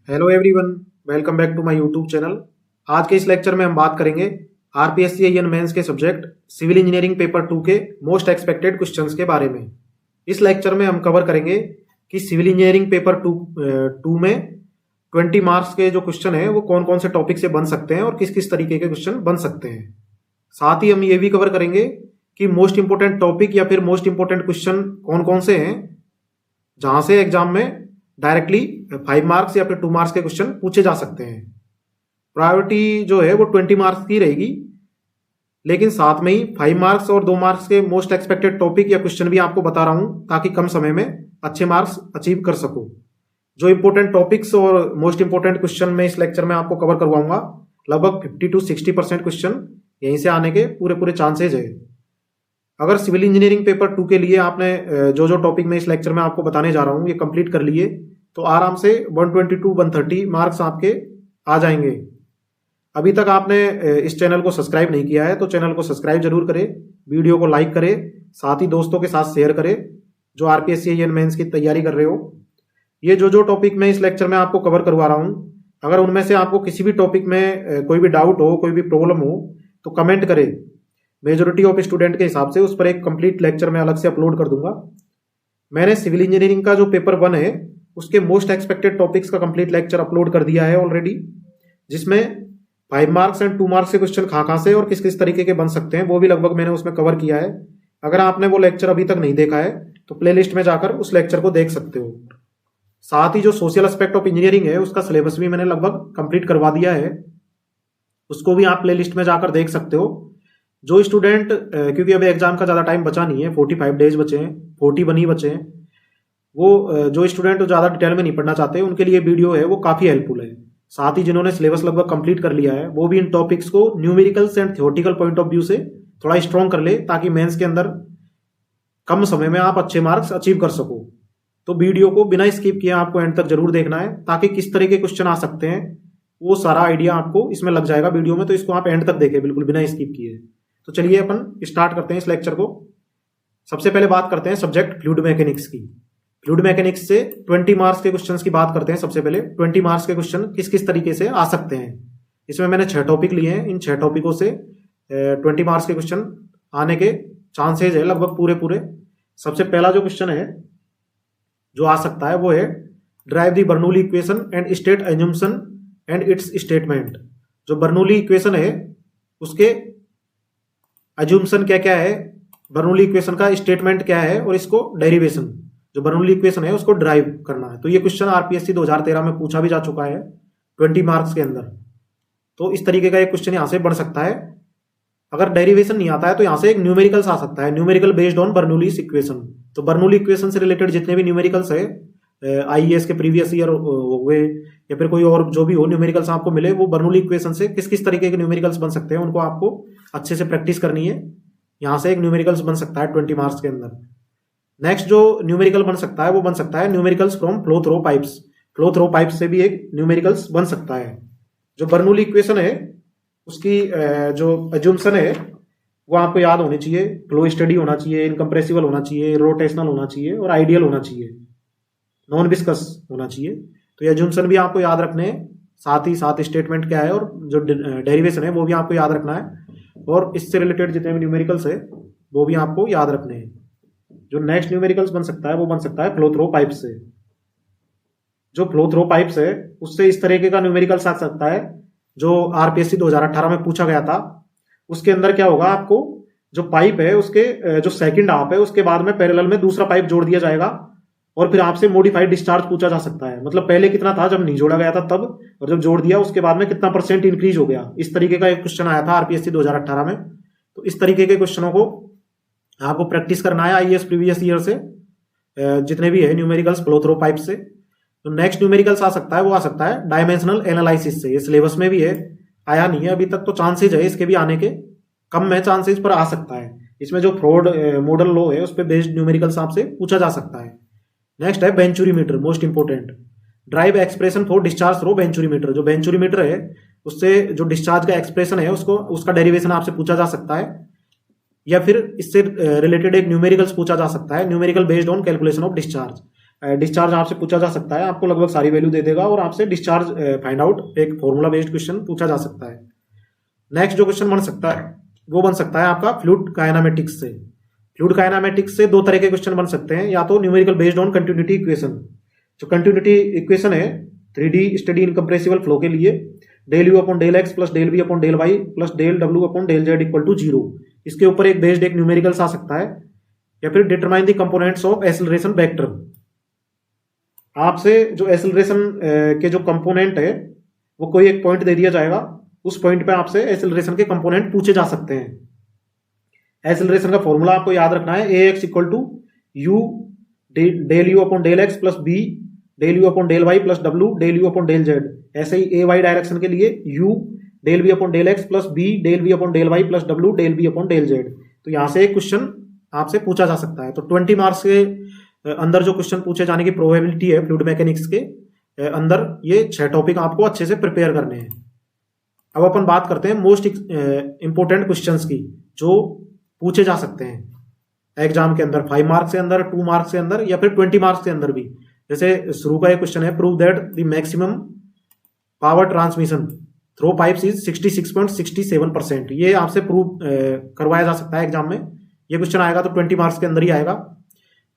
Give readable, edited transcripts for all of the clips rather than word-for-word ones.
Hello everyone, welcome back to my YouTube channel. आज के इस लेक्चर में हम बात करेंगे आरपीएससी इंडियन मेंस के सब्जेक्ट सिविल इंजीनियरिंग पेपर 2 के मोस्ट एक्सपेक्टेड क्वेश्चंस के बारे में। इस लेक्चर में हम कवर करेंगे कि सिविल इंजीनियरिंग पेपर टू में 20 मार्क्स के जो क्वेश्चन है वो कौन कौन से टॉपिक से बन सकते हैं और किस किस तरीके के क्वेश्चन बन सकते हैं। साथ ही हम ये भी कवर करेंगे कि मोस्ट इंपोर्टेंट टॉपिक या फिर मोस्ट इंपोर्टेंट क्वेश्चन कौन कौन से हैं जहां से एग्जाम में डायरेक्टली 5 मार्क्स या फिर 2 मार्क्स के क्वेश्चन पूछे जा सकते हैं। प्रायोरिटी जो है वो 20 मार्क्स की रहेगी, लेकिन साथ में ही 5 मार्क्स और 2 मार्क्स के मोस्ट एक्सपेक्टेड टॉपिक या क्वेश्चन भी आपको बता रहा हूं ताकि कम समय में अच्छे मार्क्स अचीव कर सको। जो इंपोर्टेंट टॉपिक्स और मोस्ट इंपोर्टेंट क्वेश्चन में इस लेक्चर में आपको कवर करवाऊंगा। लगभग 50 to 60% क्वेश्चन यहीं से आने के पूरे चांसेज है। अगर सिविल इंजीनियरिंग पेपर 2 के लिए आपने जो जो टॉपिक में इस लेक्चर में आपको बताने जा रहा हूं ये कंप्लीट कर लिए तो आराम से 122 130 मार्क्स आपके आ जाएंगे। अभी तक आपने इस चैनल को सब्सक्राइब नहीं किया है तो चैनल को सब्सक्राइब जरूर करें, वीडियो को लाइक करें, साथ ही दोस्तों के साथ शेयर करें जो आरपीएससी इंडियन मेंस की तैयारी कर रहे हो। ये जो जो टॉपिक मैं इस लेक्चर में आपको कवर करवा रहा हूं, अगर उनमें से आपको किसी भी टॉपिक में कोई भी डाउट हो, कोई भी प्रॉब्लम हो तो कमेंट करें। मेजोरिटी ऑफ स्टूडेंट के हिसाब से उस पर एक कंप्लीट लेक्चर मैं अलग से अपलोड कर दूंगा। मैंने सिविल इंजीनियरिंग का जो पेपर 1 है उसके मोस्ट एक्सपेक्टेड टॉपिक्स का कंप्लीट लेक्चर अपलोड कर दिया है ऑलरेडी, जिसमें 5 मार्क्स एंड 2 मार्क्स के क्वेश्चन कहाँ से और किस किस तरीके के बन सकते हैं वो भी लगभग मैंने उसमें कवर किया है। अगर आपने वो लेक्चर अभी तक नहीं देखा है तो प्लेलिस्ट में जाकर उस लेक्चर को देख सकते हो। साथ ही जो सोशल एस्पेक्ट ऑफ इंजीनियरिंग है उसका सिलेबस भी मैंने लगभग कंप्लीट करवा दिया है, उसको भी आप प्लेलिस्ट में जाकर देख सकते हो। जो स्टूडेंट क्योंकि अभी एग्जाम का ज़्यादा टाइम बचा नहीं है, 45 डेज बचे हैं, 41 ही बचे हैं, वो जो स्टूडेंट ज़्यादा डिटेल में नहीं पढ़ना चाहते उनके लिए वीडियो है वो काफ़ी हेल्पफुल है। साथ ही जिन्होंने सिलेबस लगभग कंप्लीट कर लिया है वो भी इन टॉपिक्स को numericals and theoretical point of view से थोड़ा स्ट्रॉन्ग कर ले ताकि मेंस के अंदर कम समय में आप अच्छे मार्क्स अचीव कर सको। तो वीडियो को बिना स्किप किए आपको एंड तक जरूर देखना है ताकि किस तरह के क्वेश्चन आ सकते हैं वो सारा आइडिया आपको इसमें लग जाएगा वीडियो में। तो इसको आप एंड तक देखें बिल्कुल बिना स्किप किए। तो चलिए अपन स्टार्ट करते हैं इस लेक्चर को। सबसे पहले बात करते हैं सब्जेक्ट फ्लूइड मैकेनिक्स की। फ्लूइड मैकेनिक्स से 20 मार्क्स के क्वेश्चंस की बात करते हैं। सबसे पहले 20 मार्क्स के क्वेश्चन किस किस तरीके से आ सकते हैं। इसमें मैंने 6 टॉपिक लिए हैं। इन 6 टॉपिकों से 20 मार्क्स के क्वेश्चन आने के चांसेज है लगभग पूरे। सबसे पहला जो क्वेश्चन है जो आ सकता है वो है drive the Bernoulli equation and state assumption and its statement. जो बर्नौली इक्वेशन है उसके एज्यूम्पशन क्या क्या है, बर्नौली इक्वेशन का स्टेटमेंट क्या है और इसको डेरिवेशन जो बर्नौली इक्वेशन है उसको ड्राइव करना है। तो ये क्वेश्चन आरपीएससी 2013 में पूछा भी जा चुका है 20 मार्क्स के अंदर। तो इस तरीके का एक क्वेश्चन यहाँ से बन सकता है। अगर डेरिवेशन नहीं आता है तो यहाँ से एक न्यूमेरिकल्स आ सकता है, numerical based on Bernoulli's equation. तो बर्नौली इक्वेशन से रिलेटेड जितने भी न्यूमेरिकल्स है आईएएस के प्रीवियस ईयर हुए या फिर कोई और जो भी हो न्यूमेरिकल्स आपको मिले वो बर्नौली इक्वेशन से किस किस तरीके के न्यूमेरिकल्स बन सकते हैं उनको आपको अच्छे से प्रैक्टिस करनी है। यहाँ से एक न्यूमेरिकल्स बन सकता है 20 मार्क्स के अंदर। नेक्स्ट जो न्यूमेरिकल बन सकता है वो बन सकता है numericals from flow through pipes. Flow through pipes से भी एक न्यूमेरिकल्स बन सकता है। जो बर्नौली इक्वेशन है उसकी जो एज्यूम्पशन है वो आपको याद होनी चाहिए। फ्लो स्टडी होना चाहिए, इनकम्प्रेसिबल होना चाहिए, रोटेशनल होना चाहिए और आइडियल होना चाहिए, नॉन विस्कस होना चाहिए। तो ये एज्यूम्पशन भी आपको याद रखने हैं, साथ ही साथ स्टेटमेंट क्या है और जो डेरिवेशन है वो भी आपको याद रखना है। और इससे रिलेटेड जितने भी न्यूमेरिकल्स है वो भी आपको याद रखने हैं। जो नेक्स्ट न्यूमेरिकल्स बन सकता है वो बन सकता है फ्लो थ्रो पाइप से। जो फ्लो थ्रो पाइप्स है उससे इस तरीके का न्यूमेरिकल्स आ सकता है जो आरपीएससी 2018 में पूछा गया था। उसके अंदर क्या होगा, आपको जो पाइप है उसके जो सेकंड हाफ है उसके बाद में पैरेलल में दूसरा पाइप जोड़ दिया जाएगा और फिर आपसे मॉडिफाइड डिस्चार्ज पूछा जा सकता है। मतलब पहले कितना था जब नहीं जोड़ा गया था तब, और जब जोड़ दिया उसके बाद में कितना % इंक्रीज हो गया। इस तरीके का एक क्वेश्चन आया था आरपीएससी 2018 में। तो इस तरीके के क्वेश्चनों को आपको प्रैक्टिस करना है आईएएस प्रीवियस ईयर से जितने भी है न्यूमेरिकल्स फ्लो थ्रो पाइप से। तो नेक्स्ट न्यूमेरिकल्स आ सकता है वो आ सकता है डायमेंशनल एनालिसिस से। ये सिलेबस में भी है, आया नहीं है अभी तक, तो चांसेज है इसके भी आने के कम है चांसेस, पर आ सकता है। इसमें जो फ्रॉड मॉडल लॉ है उस पर बेस्ड न्यूमेरिकल्स आपसे पूछा जा सकता है। नेक्स्ट है venturimeter, most important. Drive expression for discharge through venturimeter. जो बेंचुरीमीटर है उससे जो डिस्चार्ज का एक्सप्रेशन है उसको उसका डेरिवेशन आपसे पूछा जा सकता है, या फिर इससे रिलेटेड एक न्यूमेरिकल्स पूछा जा सकता है, numerical based on calculation of discharge. Discharge आपसे पूछा जा सकता है, आपको लगभग सारी वैल्यू दे देगा और आपसे डिस्चार्ज फाइंड आउट एक फॉर्मूला बेस्ड क्वेश्चन पूछा जा सकता है। नेक्स्ट जो क्वेश्चन बन सकता है वो बन सकता है आपका फ्लूइड काइनेमेटिक्स से। फ्लूइड काइनेमेटिक्स से दो तरह के क्वेश्चन बन सकते हैं, या तो numerical based on continuity equation. जो कंटिन्यूटी इक्वेशन है 3D स्टडी इनकम्प्रेसिबल फ्लो के लिए, del U upon del X plus del B upon del Y plus del W upon del Z equal to 0, इसके ऊपर एक बेस्ड एक numericals आ सकता है। या फिर determine the components of acceleration vector, आपसे जो एक्सेलरेशन के जो कंपोनेंट है वो कोई एक पॉइंट दे दिया जाएगा, उस पॉइंट पे आपसे एक्सेलरेशन के कंपोनेंट पूछे जा सकते हैं। एक्सेलरेशन का फॉर्मूला आपको याद रखना है, A X equal to U del U upon del X plus B del U upon del Y plus W del U upon del Z. ऐसे ही ए वाई डायरेक्शन के लिए U del B upon del X plus B del B upon del Y plus W del B upon del Z. तो यहां से एक question आपसे पूछा जा सकता है। तो 20 मार्क्स के अंदर जो क्वेश्चन पूछे जाने की प्रोबेबिलिटी है फ्लूइड मैकेनिक्स के अंदर, ये 6 टॉपिक आपको अच्छे से प्रिपेयर करने हैं। अब अपन बात करते हैं मोस्ट इंपोर्टेंट क्वेश्चंस की जो पूछे जा सकते हैं एग्जाम के अंदर, 5 मार्क्स के अंदर, 2 मार्क्स के अंदर या फिर 20 मार्क्स के अंदर भी। जैसे शुरू का एक क्वेश्चन है, prove that the maximum power transmission through pipes is 66.67%। ये आपसे प्रूव करवाया जा सकता है एग्जाम में। ये क्वेश्चन आएगा तो 20 मार्क्स के अंदर ही आएगा।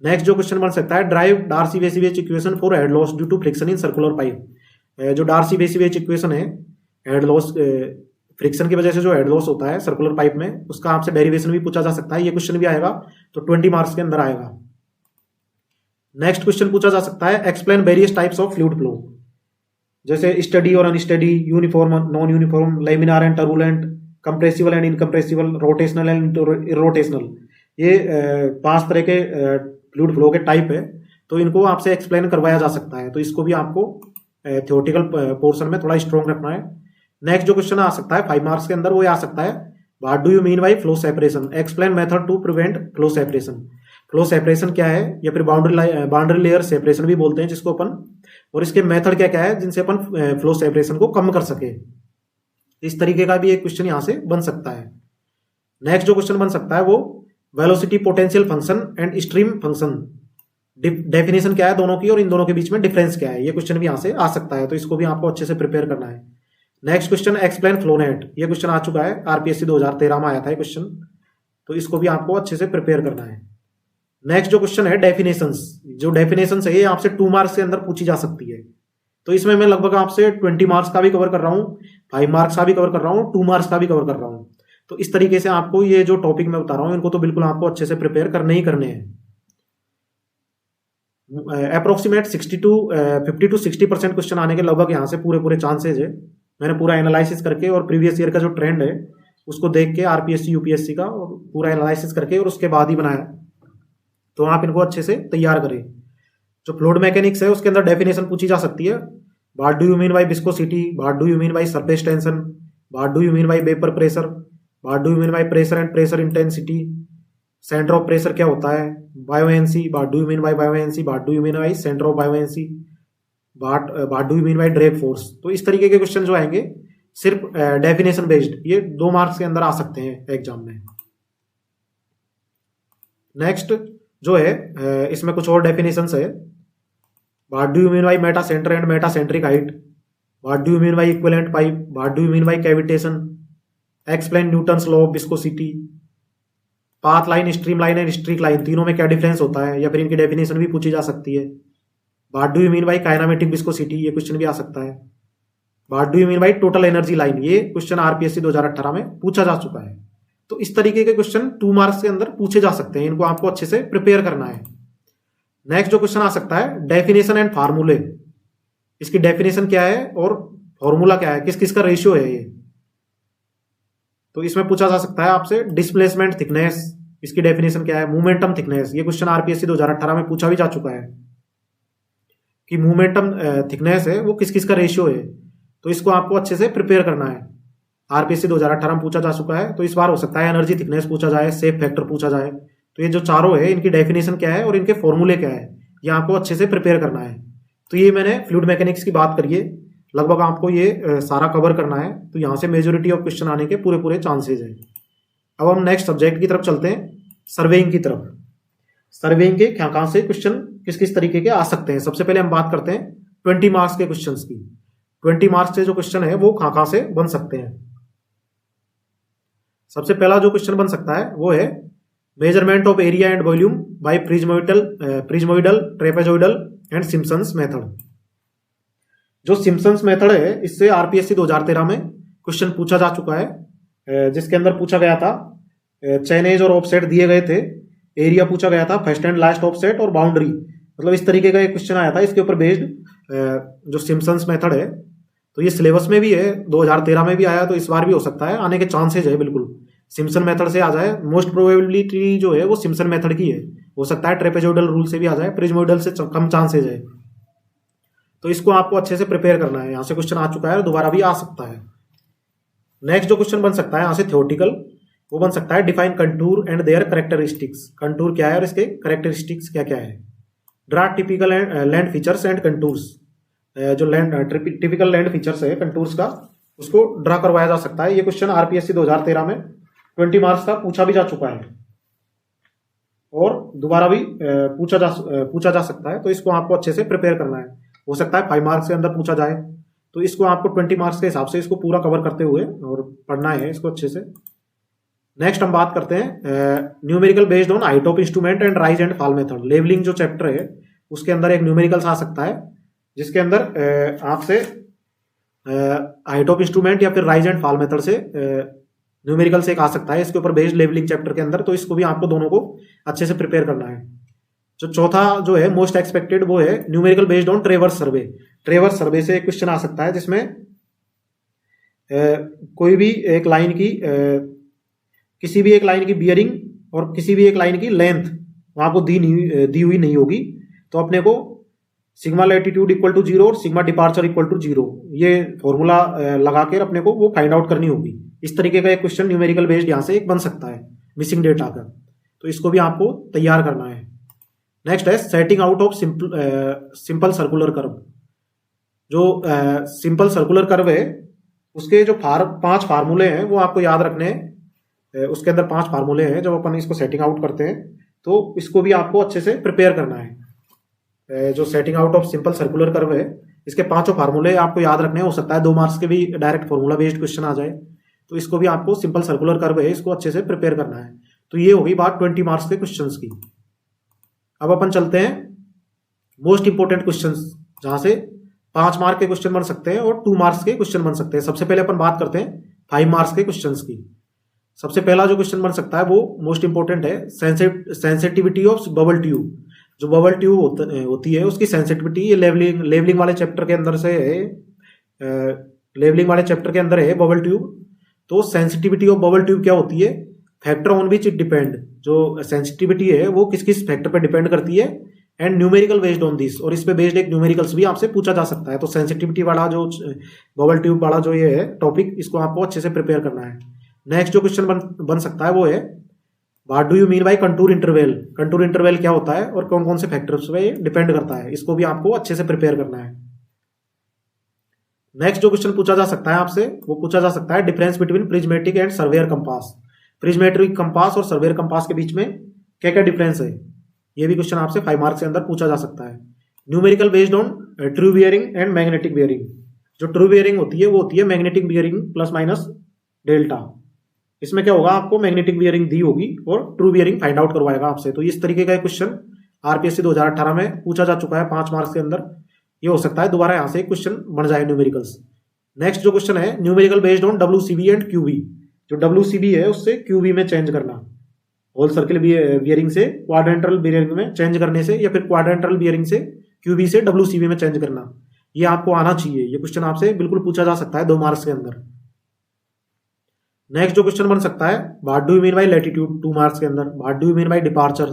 नेक्स्ट जो क्वेश्चन बन सकता है, drive Darcy Weisbach equation for head loss due to friction in circular pipe. जो डार्सी-वेसिवेज इक्वेशन है हेड लॉस, फ्रिक्शन की वजह से जो हेड लॉस होता है सर्कुलर पाइप में, उसका आपसे डेरिवेशन भी पूछा जा सकता है। ये क्वेश्चन भी आएगा तो 20 मार्क्स के अंदर आएगा। नेक्स्ट क्वेश्चन पूछा जा सकता है, explain various types of fluid flow, जैसे स्टडी और unsteady, uniform non uniform, laminar and turbulent, compressible and incompressible, rotational and irrotational. ये 5 तरह के फ्लूइड फ्लो के टाइप है, तो इनको आपसे एक्सप्लेन करवाया जा सकता है। तो इसको भी आपको थ्योरेटिकल पोर्शन में थोड़ा स्ट्रॉन्ग रखना है। नेक्स्ट जो क्वेश्चन आ सकता है 5 मार्क्स के अंदर वो आ सकता है, what do you mean by flow separation, explain method to prevent flow separation. Flow separation क्या है, या फिर बाउंड्री लेयर सेपरेशन भी बोलते हैं जिसको अपन, और इसके मेथड क्या क्या है जिनसे अपन फ्लो सेपरेशन को कम कर सके। इस तरीके का भी एक क्वेश्चन यहां से बन सकता है। नेक्स्ट जो क्वेश्चन बन सकता है वो velocity potential function and stream function, definition क्या है दोनों की और इन दोनों के बीच में डिफरेंस क्या है। ये क्वेश्चन भी यहां से आ सकता है, तो इसको भी आपको अच्छे से प्रिपेयर करना है। Next question, explain flownet. ये क्वेश्चन आ चुका है, आरपीएससी 2013 में आया था ये क्वेश्चन, तो इसको भी आपको अच्छे से प्रिपेयर करना है। नेक्स्ट जो क्वेश्चन है डेफिनेशंस, जो डेफिनेशंस है ये आपसे 2 मार्क्स के अंदर पूछी जा सकती है। तो इसमें मैं लगभग आपसे 20 मार्क्स का भी कवर कर रहा हूँ, 5 मार्क्स का भी कवर कर रहा हूँ, 2 मार्क्स का भी कवर कर रहा हूँ। तो इस तरीके से आपको ये जो टॉपिक मैं बता रहा हूँ इनको तो बिल्कुल आपको अच्छे से प्रिपेयर करने ही करने हैं। अप्रोक्सीमेट 50 to 60% क्वेश्चन आने के लगभग यहाँ से पूरे चांसेज है। मैंने पूरा एनालिसिस करके और प्रीवियस ईयर का जो ट्रेंड है उसको देख के आरपीएससी यूपीएससी का और पूरा एनालिसिस करके और उसके बाद ही बनाया। तो आप इनको अच्छे से तैयार करें। जो फ्लूइड मैकेनिक्स है उसके अंदर डेफिनेशन पूछी जा सकती है, what do you mean by viscosity, what do you mean by surface tension, what do you mean by vapour pressure, what do you mean by pressure and pressure intensity, centre of pressure क्या होता है, buoyancy, what do you mean by buoyancy, what do you mean by centre of buoyancy, what do you mean by drag force. तो इस तरीके के question जो आएंगे सिर्फ डेफिनेशन बेस्ड, ये 2 मार्क्स के अंदर आ सकते हैं एग्जाम में। नेक्स्ट जो है इसमें कुछ और डेफिनेशंस है, what do you mean by Meta centre and Meta centric height, what do you mean by equivalent pipe, what do you mean bye cavitation, explain Newton's law of viscosity, path line, stream line and streak line, तीनों में क्या difference होता है या फिर इनकी definition भी पूछी जा सकती है। What do you mean bye kinematic viscosity, ये क्वेश्चन भी आ सकता है। What do you mean by total energy line, ये क्वेश्चन आरपीएससी 2018 में पूछा जा चुका है। तो इस तरीके के क्वेश्चन 2 मार्क्स के अंदर पूछे जा सकते हैं, इनको आपको अच्छे से प्रिपेयर करना है। नेक्स्ट जो क्वेश्चन आ सकता है, डेफिनेशन एंड फार्मूले, इसकी डेफिनेशन क्या है और फॉर्मूला क्या है, किस किस का रेशियो है ये। तो इसमें पूछा जा सकता है आपसे डिस्प्लेसमेंट थिकनेस, इसकी डेफिनेशन क्या है, मोमेंटम थिकनेस, ये क्वेश्चन आरपीएससी 2018 में पूछा भी जा चुका है कि मोमेंटम थिकनेस है वो किस किस का रेशियो है। तो इसको आपको अच्छे से प्रिपेयर करना है, आरपीएससी 2018 में पूछा जा चुका है। तो इस बार हो सकता है एनर्जी थिकनेस पूछा जाए, सेफ फैक्टर पूछा जाए। तो ये जो चारों है इनकी डेफिनेशन क्या है और इनके फॉर्मूले क्या है, ये आपको अच्छे से प्रिपेयर करना है। तो ये मैंने फ्लूइड मैकेनिक्स की बात करी है, लगभग आपको ये सारा कवर करना है। तो यहाँ से मेजोरिटी ऑफ क्वेश्चन आने के पूरे चांसेज है। अब हम नेक्स्ट सब्जेक्ट की तरफ चलते हैं, सर्वेइंग की तरफ। सर्वेइंग के कहाँ से क्वेश्चन किस किस तरीके के आ सकते हैं। सबसे पहले हम बात करते हैं 20 मार्क्स के क्वेश्चंस की। 20 मार्क्स से जो क्वेश्चन है वो कहाँ कहाँ से बन सकते हैं। सबसे पहला जो क्वेश्चन बन सकता है वो है measurement of area and volume by prismoidal trapezoidal and Simpson's method. जो सिम्पसन्स मेथड है इससे आरपीएससी 2013 में क्वेश्चन पूछा जा चुका है, जिसके अंदर पूछा गया था चेनेज और ऑफसेट दिए गए थे, एरिया पूछा गया था, फर्स्ट एंड लास्ट ऑफसेट और बाउंड्री, मतलब इस तरीके का एक क्वेश्चन आया था। इसके ऊपर बेस्ड जो सिम्पसन्स मेथड है, तो ये सिलेबस में भी है, 2013 में भी आया, तो इस बार भी हो सकता है, आने के चांसेज है बिल्कुल सिम्पसन मेथड से आ जाए। मोस्ट प्रोबेबिलिटी जो है वो सिम्पसन मेथड की है, हो सकता है ट्रेपेजोइडल रूल से भी आ जाए, प्रिज्मोइडल से कम चांसेज है। तो इसको आपको अच्छे से प्रिपेयर करना है। यहाँ से क्वेश्चन आ चुका है और दोबारा भी आ सकता है। नेक्स्ट जो क्वेश्चन बन सकता है यहाँ से थ्योरेटिकल, वो बन सकता है define contour and there characteristics. Contour क्या है और इसके कैरेक्टरिस्टिक्स क्या क्या है। Draw typical land features and contours. जो टिपिकल लैंड फीचर्स है कंटूर्स का, उसको ड्रा करवाया जा सकता है। ये क्वेश्चन आरपीएससी 2013 में 20 मार्क्स का पूछा भी जा चुका है और दोबारा भी पूछा जा सकता है। तो इसको आपको अच्छे से प्रिपेयर करना है। हो सकता है 5 मार्क्स के अंदर पूछा जाए, तो इसको आपको 20 मार्क्स के हिसाब से इसको पूरा कवर करते हुए और पढ़ना है इसको अच्छे से। नेक्स्ट हम बात करते हैं numerical based on height of instrument and rise and fall method. Levelling जो चैप्टर है उसके अंदर एक न्यूमेरिकल्स आ सकता है, जिसके अंदर आपसे हाइट ऑफ इंस्ट्रूमेंट या फिर राइज एंड फॉल मेथड से न्यूमेरिकल से एक आ सकता है इसके ऊपर बेस्ड लेवलिंग चैप्टर के अंदर। तो इसको भी आपको दोनों को अच्छे से प्रिपेयर करना है। जो चौथा जो है मोस्ट एक्सपेक्टेड, वो है numerical based on traverse survey. Traverse survey से एक क्वेश्चन आ सकता है जिसमें कोई भी एक लाइन की किसी भी एक लाइन की बियरिंग और किसी भी एक लाइन की लेंथ वहां को दी हुई नहीं होगी, तो अपने को सिग्मा लैटिट्यूड इक्वल टू 0 और सिग्मा डिपार्चर इक्वल टू 0 ये फॉर्मूला लगा कर अपने को वो फाइंड आउट करनी होगी। इस तरीके का एक क्वेश्चन न्यूमेरिकल बेस्ड यहाँ से एक बन सकता है मिसिंग डेटा का, तो इसको भी आपको तैयार करना है। नेक्स्ट है setting out of simple circular curve. जो सिंपल सर्कुलर कर्व है उसके जो 5 फार्मूले हैं वो आपको याद रखने हैं। उसके अंदर 5 फार्मूले हैं, जब अपन इसको सेटिंग आउट करते हैं तो इसको भी आपको अच्छे से प्रिपेयर करना है। जो setting out of simple circular curve है इसके 5 फार्मूले आपको याद रखने हैं। हो सकता है 2 मार्क्स के भी डायरेक्ट फार्मूला बेस्ड क्वेश्चन आ जाए, तो इसको भी आपको सिंपल सर्कुलर कर्व है इसको अच्छे से प्रिपेयर करना है। तो ये होगी बात 20 मार्क्स के क्वेश्चन की। अब अपन चलते हैं मोस्ट इंपोर्टेंट क्वेश्चंस, जहां से 5 मार्क के क्वेश्चन बन सकते हैं और 2 मार्क्स के क्वेश्चन बन सकते हैं। सबसे पहले अपन बात करते हैं 5 मार्क्स के क्वेश्चंस की। सबसे पहला जो क्वेश्चन बन सकता है वो मोस्ट इंपोर्टेंट है, सेंसिटिविटी ऑफ बबल ट्यूब। जो बबल ट्यूब होती है उसकी सेंसिटिविटी, ये लेवलिंग वाले चैप्टर के अंदर से है, लेवलिंग वाले चैप्टर के अंदर है बबल ट्यूब। तो सेंसिटिविटी ऑफ बबल ट्यूब क्या होती है, factor on which it depend. जो सेंसिटिविटी है वो किस किस फैक्टर पर डिपेंड करती है, and numerical based on this, और इस पे बेस्ड एक न्यूमेरिकल्स भी आपसे पूछा जा सकता है। तो सेंसिटिविटी वाला जो बबल ट्यूब वाला जो ये है टॉपिक, इसको आपको अच्छे से प्रिपेयर करना है। नेक्स्ट जो क्वेश्चन बन सकता है वो है what do you mean bye contour interval. Contour interval क्या होता है और कौन कौन से फैक्टर्स पे डिपेंड करता है, इसको भी आपको अच्छे से प्रिपेयर करना है। नेक्स्ट जो क्वेश्चन पूछा जा सकता है आपसे, वो पूछा जा सकता है difference between prismatic and surveyor compass. Prismatic compass और सर्वेयर कंपास के बीच में क्या क्या डिफरेंस है, ये भी क्वेश्चन आपसे 5 मार्क्स के अंदर पूछा जा सकता है। Numerical based on true bearing and magnetic bearing. जो ट्रू बियरिंग होती है वो होती है magnetic bearing plus minus delta. इसमें क्या होगा, आपको मैग्नेटिक बियरिंग दी होगी और ट्रू बियरिंग फाइंड आउट करवाएगा आपसे। तो इस तरीके का क्वेश्चन आरपीएससी 2018 में पूछा जा चुका है 5 मार्क्स के अंदर। ये हो सकता है दोबारा यहाँ से क्वेश्चन बन जाए न्यूमेरिकल्स। नेक्स्ट जो क्वेश्चन है numerical based on WCB and QB। जो WCB है उससे QB में चेंज करना, होल सर्किल बियरिंग से क्वाड्रेंटल बियरिंग में चेंज करने से, या फिर क्वाड्रेंटल बियरिंग से QB से WCB में चेंज करना, ये आपको आना चाहिए। ये क्वेश्चन आपसे बिल्कुल पूछा जा सकता है 2 मार्क्स के अंदर। नेक्स्ट जो क्वेश्चन बन सकता है what do you mean by latitude, 2 marks के अंदर। What do you mean by departure,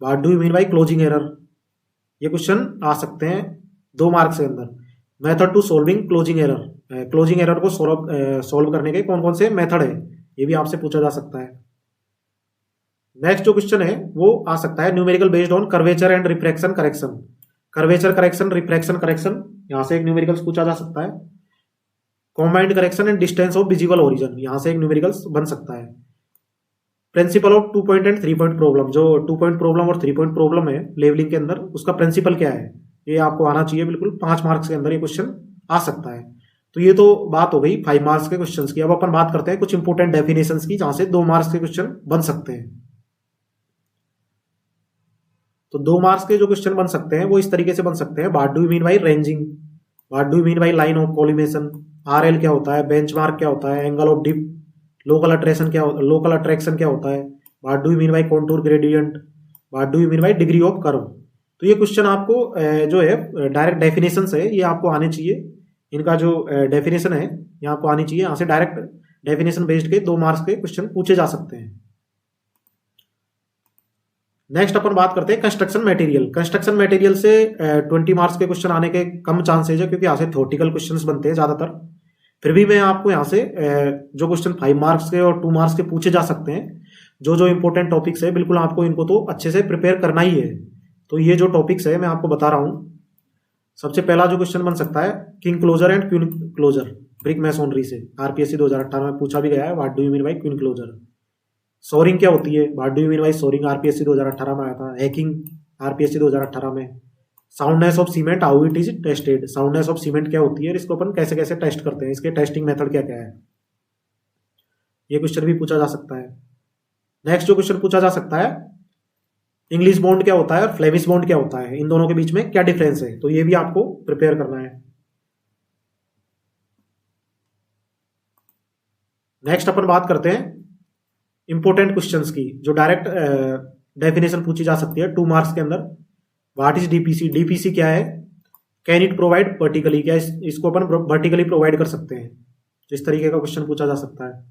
what do you mean by closing error, ये क्वेश्चन आ सकते हैं 2 मार्क्स के अंदर। Method to solving closing error, closing error को सॉल्व करने के कौन कौन से मेथड है, ये भी आपसे पूछा जा सकता है। नेक्स्ट जो क्वेश्चन है वो आ सकता है numerical based on curvature and refraction correction. Curvature correction, refraction correction, यहां से एक न्यूमेरिकल्स पूछा जा सकता है। Combined correction and distance of visible origin, यहां से एक न्यूमेरिकल्स बन सकता है। Principle of 2 point and 3 point problem, जो 2 पॉइंट प्रॉब्लम और 3 पॉइंट प्रॉब्लम है लेवलिंग के अंदर, उसका प्रिंसिपल क्या है ये आपको आना चाहिए बिल्कुल। 5 मार्क्स के अंदर ये क्वेश्चन आ सकता है। तो ये तो बात हो गई 5 मार्क्स के क्वेश्चंस की। अब अपन बात करते हैं कुछ इंपोर्टेंट डेफिनेशंस की, जहां से 2 मार्क्स के क्वेश्चन बन सकते हैं। तो 2 मार्क्स के जो क्वेश्चन बन सकते हैं वो इस तरीके से बन सकते हैं। What do you mean by ranging, what do you mean by line of collimation, RL क्या होता है, बेंचमार्क क्या होता है, angle of dip, local attraction क्या होता है, what do you mean by contour gradient, what do you mean by degree of curve. तो ये क्वेश्चन आपको जो है डायरेक्ट डेफिनेशन है ये आपको आने चाहिए। इनका जो डेफिनेशन है ये आपको आनी चाहिए। यहाँ से डायरेक्ट डेफिनेशन बेस्ड के 2 मार्क्स के क्वेश्चन पूछे जा सकते हैं। नेक्स्ट अपन बात करते हैं कंस्ट्रक्शन मटेरियल। कंस्ट्रक्शन मटेरियल से 20 मार्क्स के क्वेश्चन आने के कम चांसेज है, क्योंकि यहाँ से थ्योरेटिकल क्वेश्चंस बनते हैं ज्यादातर। फिर भी मैं आपको यहाँ से जो क्वेश्चन 5 मार्क्स के और 2 मार्क्स के पूछे जा सकते हैं, जो जो इंपॉर्टेंट टॉपिक्स है, बिल्कुल आपको इनको तो अच्छे से प्रिपेयर करना ही है। तो ये जो टॉपिक्स है मैं आपको बता रहा हूँ। सबसे पहला जो क्वेश्चन बन सकता है king closer and queen closer brick masonry से, आरपीएससी 2018 में पूछा भी गया है। What do you mean by queen closer. Shoring क्या होती है, what do you mean by shoring, RPSC 2018 में आया था। हैकिंग आरपीएससी 2018 में। Soundness of cement, how it is tested, soundness of cement क्या होती है, इसको अपन कैसे कैसे टेस्ट करते हैं, इसके टेस्टिंग मेथड क्या क्या है, ये क्वेश्चन भी पूछा जा सकता है। नेक्स्ट जो क्वेश्चन पूछा जा सकता है इंग्लिश बॉन्ड क्या होता है और फ्लेमिश बॉन्ड क्या होता है, इन दोनों के बीच में क्या डिफरेंस है, तो ये भी आपको प्रिपेयर करना है। नेक्स्ट अपन बात करते हैं इंपोर्टेंट क्वेश्चंस की, जो डायरेक्ट डेफिनेशन पूछी जा सकती है 2 मार्क्स के अंदर। व्हाट इज डीपीसी, डीपीसी क्या है, कैन इट प्रोवाइड वर्टिकली, क्या इसको अपन वर्टिकली प्रोवाइड कर सकते हैं, तो इस तरीके का क्वेश्चन पूछा जा सकता है।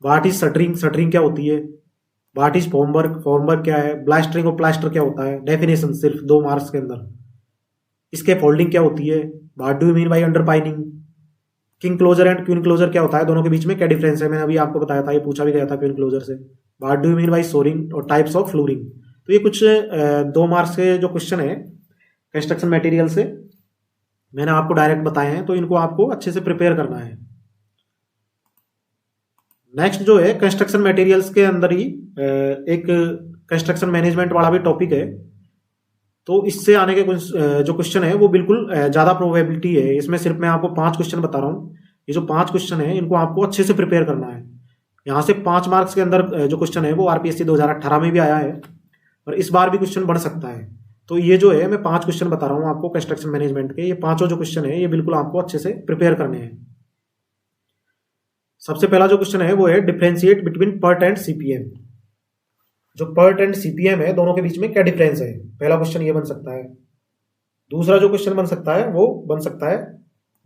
व्हाट इज शटरिंग, शटरिंग क्या होती है। व्हाट इज फॉर्मवर्क, फॉर्मवर्क क्या है। ब्लास्टरिंग और प्लास्टर क्या होता है, डेफिनेशन सिर्फ 2 मार्क्स के अंदर। इसके फोल्डिंग क्या होती है। What do you mean by underpinning. King closer and queen closer क्या होता है, दोनों के बीच में क्या डिफरेंस है, मैंने अभी आपको बताया था, ये पूछा भी गया था क्वीन क्लोजर से। What do you mean by shoring और टाइप्स ऑफ फ्लोरिंग। तो ये कुछ 2 मार्क्स के जो क्वेश्चन है कंस्ट्रक्शन मटेरियल से मैंने आपको डायरेक्ट बताए हैं, तो इनको आपको अच्छे से प्रिपेयर करना है। नेक्स्ट जो है कंस्ट्रक्शन मटेरियल्स के अंदर ही एक कंस्ट्रक्शन मैनेजमेंट वाला भी टॉपिक है। तो इससे आने के जो क्वेश्चन है वो बिल्कुल ज्यादा प्रोबेबिलिटी है। इसमें सिर्फ मैं आपको 5 क्वेश्चन बता रहा हूँ। ये जो 5 क्वेश्चन है इनको आपको अच्छे से प्रिपेयर करना है। यहाँ से 5 मार्क्स के अंदर जो क्वेश्चन है वो आरपीएससी 2018 में भी आया है और इस बार भी क्वेश्चन बढ़ सकता है। तो ये जो है मैं 5 क्वेश्चन बता रहा हूँ आपको कंस्ट्रक्शन मैनेजमेंट के, ये 5 जो क्वेश्चन है ये बिल्कुल आपको अच्छे से प्रिपेयर करने हैं। सबसे पहला जो क्वेश्चन है वो है differentiate between PERT and CPM. जो पर्ट एंड सीपीएम है दोनों के बीच में क्या डिफरेंस है, पहला क्वेश्चन ये बन सकता है। दूसरा जो क्वेश्चन बन सकता है वो बन सकता है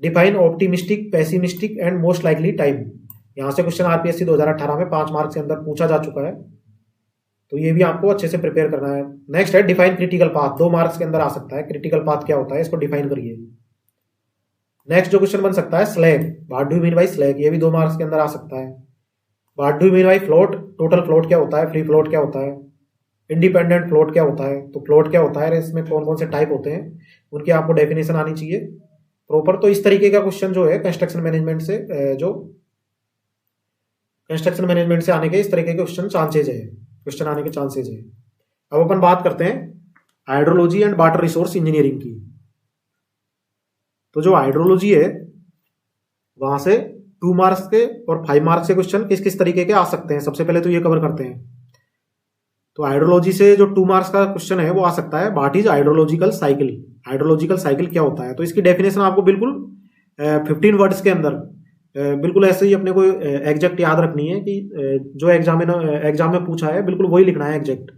define optimistic, pessimistic and most likely time. यहां से क्वेश्चन आरपीएससी 2018 में 5 मार्क्स के अंदर पूछा जा चुका है, तो ये भी आपको अच्छे से प्रिपेयर करना है। नेक्स्ट है डिफाइन क्रिटिकल पाथ, 2 मार्क्स के अंदर आ सकता है। क्रिटिकल पाथ क्या होता है, इसको डिफाइन करिए। नेक्स्ट जो क्वेश्चन बन सकता है slag, what do you mean bye slag, ये भी 2 मार्क्स के अंदर आ सकता है। What do you mean bye float, total float क्या होता है, फ्री फ्लोट क्या होता है, इंडिपेंडेंट फ्लोट क्या होता है। तो फ्लोट क्या होता है, इसमें कौन कौन से टाइप होते हैं, उनकी आपको डेफिनेशन आनी चाहिए प्रॉपर। तो इस तरीके का क्वेश्चन जो है कंस्ट्रक्शन मैनेजमेंट से जो कंस्ट्रक्शन मैनेजमेंट से आने के इस तरीके के क्वेश्चन आने के चांसेज है। अब अपन बात करते हैं hydrology and water resource engineering की। तो जो हाइड्रोलॉजी है वहां से 2 मार्क्स के और 5 मार्क्स के क्वेश्चन किस किस तरीके के आ सकते हैं, सबसे पहले तो ये कवर करते हैं। तो हाइड्रोलॉजी से जो 2 मार्क्स का क्वेश्चन है वो आ सकता है what is hydrological cycle, hydrological cycle क्या होता है। तो इसकी डेफिनेशन आपको बिल्कुल 15 वर्ड्स के अंदर बिल्कुल ऐसे ही अपने को एग्जैक्ट याद रखनी है कि जो एग्जाम में पूछा है बिल्कुल वही लिखना है एग्जैक्ट,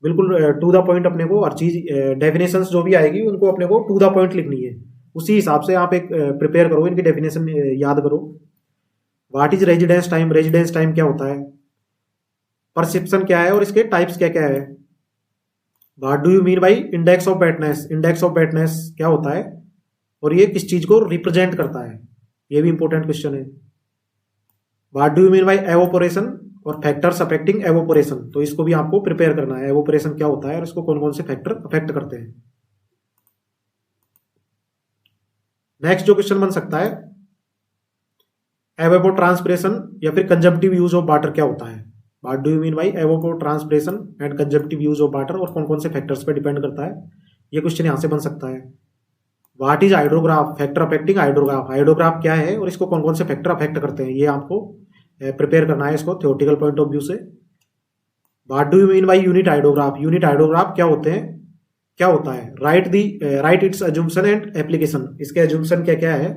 बिल्कुल टू द पॉइंट। अपने को हर चीज डेफिनेशंस जो भी आएगी उनको अपने को टू द पॉइंट लिखनी है, उसी हिसाब से आप एक प्रिपेयर करो, इनकी डेफिनेशन याद करो। What is residence time, residence time क्या होता है, परसेप्शन क्या है और इसके टाइप्स क्या क्या है। What do you mean by index of वेटनेस, index of वेटनेस क्या होता है और ये किस चीज को रिप्रेजेंट करता है, ये भी इंपॉर्टेंट क्वेश्चन है। What do you mean by evaporation और फैक्टर्स अफेक्टिंग एवोपोरेशन, तो इसको भी आपको प्रिपेयर करना है, एवोपोरेशन क्या होता है और इसको कौन कौन से फैक्टर अफेक्ट करते हैं। नेक्स्ट जो क्वेश्चन बन सकता है एवोपोट्रांसपिरेशन या फिर कंजम्पटिव यूज ऑफ वाटर क्या होता है? What do you mean by evapotranspiration and consumptive use of water, और कौन कौन से फैक्टर्स पे डिपेंड करता है? ये क्वेश्चन यहाँ से बन सकता है। What is hydrograph, factor affecting hydrograph, hydrograph क्या है और इसको कौन कौन से फैक्टर अफेक्ट करते हैं, ये आपको प्रिपेयर करना है इसको थ्योरेटिकल पॉइंट ऑफ व्यू से। What do you mean by unit hydrograph, unit hydrograph क्या होते हैं, क्या होता है? Right it's assumption and application, इसके अजम्पशन क्या क्या है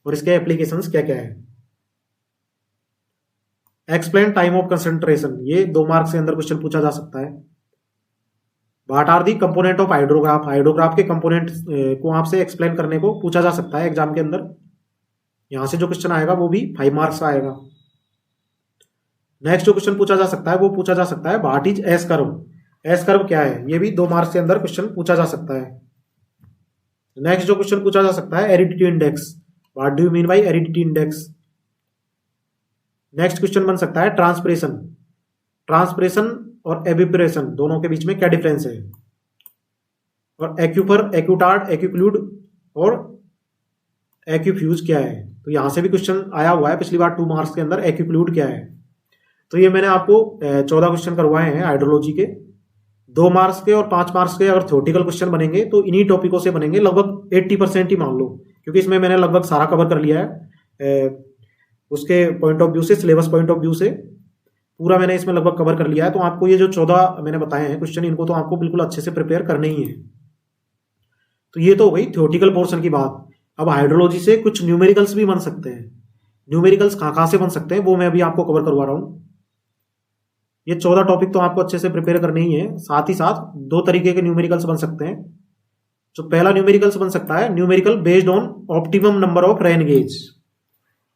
और इसके एप्लीकेशंस क्या क्या है। एक्सप्लेन टाइम ऑफ कंसंट्रेशन, ये 2 मार्क्स के अंदर क्वेश्चन पूछा जा सकता है। What are the component of hydrograph, hydrograph के कंपोनेंट को आपसे एक्सप्लेन करने को पूछा जा सकता है एग्जाम के अंदर। यहां से जो क्वेश्चन आएगा वो भी 5 मार्क्स का आएगा। नेक्स्ट जो क्वेश्चन पूछा जा सकता है वो पूछा जा सकता है what is S curve, S curve क्या है, ये भी 2 मार्क्स के अंदर क्वेश्चन पूछा जा सकता है। नेक्स्ट जो क्वेश्चन पूछा जा सकता है aridity index, what do you mean by aridity index. Next question बन सकता है ट्रांसपिरेशन, ट्रांसपिरेशन और एविपरेशन दोनों के बीच में क्या डिफरेंस है, और एक्यूपर, एक्यूटार्ड, एक्यूक्लूड और एक्यूफ्यूज क्या है। तो यहां से भी क्वेश्चन आया हुआ है पिछली बार 2 मार्क्स के अंदर, एक्यूक्लूड क्या है। तो ये मैंने आपको 14 क्वेश्चन करवाए हैं हाइड्रोलॉजी के, 2 मार्क्स के और 5 मार्क्स के। अगर थ्योरेटिकल क्वेश्चन बनेंगे तो इन्हीं टॉपिकों से बनेंगे, लगभग 80% ही मान लो, क्योंकि इसमें मैंने लगभग सारा कवर कर लिया है उसके पॉइंट ऑफ व्यू से, सिलेबस पॉइंट ऑफ व्यू से पूरा मैंने इसमें लगभग कवर कर लिया है। तो आपको ये जो 14 मैंने बताए हैं क्वेश्चन, इनको तो आपको बिल्कुल अच्छे से प्रिपेयर करने ही है। तो ये तो हो गई थ्योरेटिकल पोर्शन की बात। अब हाइड्रोलॉजी से कुछ न्यूमेरिकल्स भी बन सकते हैं। न्यूमेरिकल्स कहाँ से बन सकते हैं वो मैं अभी आपको कवर करवा रहा हूँ। ये 14 टॉपिक तो आपको अच्छे से प्रिपेयर करने ही है। साथ ही साथ 2 तरीके के न्यूमेरिकल्स बन सकते हैं। जो पहला न्यूमेरिकल्स बन सकता है, numerical based on optimum number of rain gauge,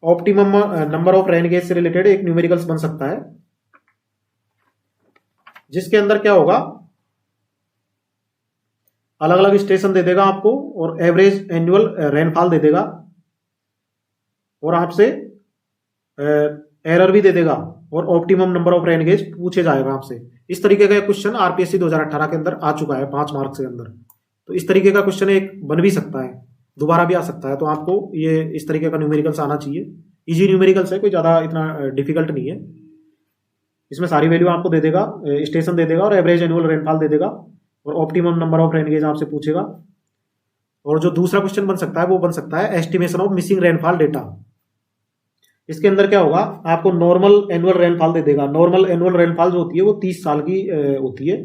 optimum number of rain gauge से रिलेटेड एक न्यूमेरिकल्स बन सकता है, जिसके अंदर क्या होगा, अलग अलग स्टेशन दे देगा आपको और एवरेज एनुअल रेनफॉल दे देगा और आपसे एरर भी दे देगा और optimum number of rain gauge पूछे जाएगा आपसे। इस तरीके का क्वेश्चन आरपीएससी 2018 के अंदर आ चुका है 5 मार्क्स के अंदर। तो इस तरीके का क्वेश्चन एक बन भी सकता है, दोबारा भी आ सकता है। तो आपको ये इस तरीके का न्यूमेरिकल्स आना चाहिए। इजी न्यूमेरिकल्स है, कोई ज्यादा इतना डिफिकल्ट नहीं है। इसमें सारी वैल्यू आपको दे देगा, स्टेशन दे देगा और एवरेज एनुअल रेनफॉल दे देगा और optimum number of rain gauge आपसे पूछेगा। और जो दूसरा क्वेश्चन बन सकता है वो बन सकता है estimation of missing rainfall data. इसके अंदर क्या होगा, आपको नॉर्मल एनुअल रेनफॉल दे देगा। नॉर्मल एनुअल रेनफॉल जो होती है वो 30 साल की होती है,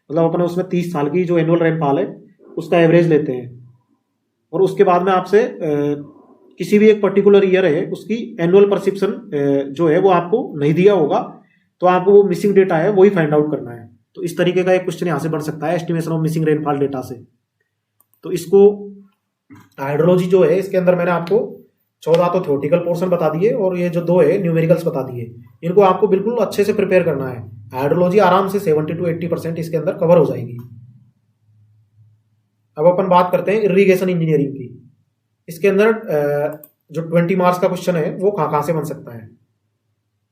मतलब अपने उसमें 30 साल की जो एनुअल रेनफॉल है उसका एवरेज लेते हैं और उसके बाद में आपसे किसी भी एक पर्टिकुलर ईयर है उसकी एनुअल परसेप्शन जो है वो आपको नहीं दिया होगा, तो आपको वो मिसिंग डेटा है वही फाइंड आउट करना है। तो इस तरीके का एक क्वेश्चन यहां से बन सकता है estimation of missing rainfall data से। तो इसको हाइड्रोलॉजी जो है इसके अंदर मैंने आपको 14 तो थ्योरेटिकल पोर्शन बता दिए और ये जो 2 है न्यूमेरिकल्स बता दिए। इनको आपको बिल्कुल अच्छे से प्रिपेयर करना है। हाइड्रोलॉजी आराम से 70 to 80% इसके अंदर कवर हो जाएगी। अब अपन बात करते हैं इरिगेशन इंजीनियरिंग की। इसके अंदर जो 20 मार्क्स का क्वेश्चन है वो कहाँ से बन सकता है।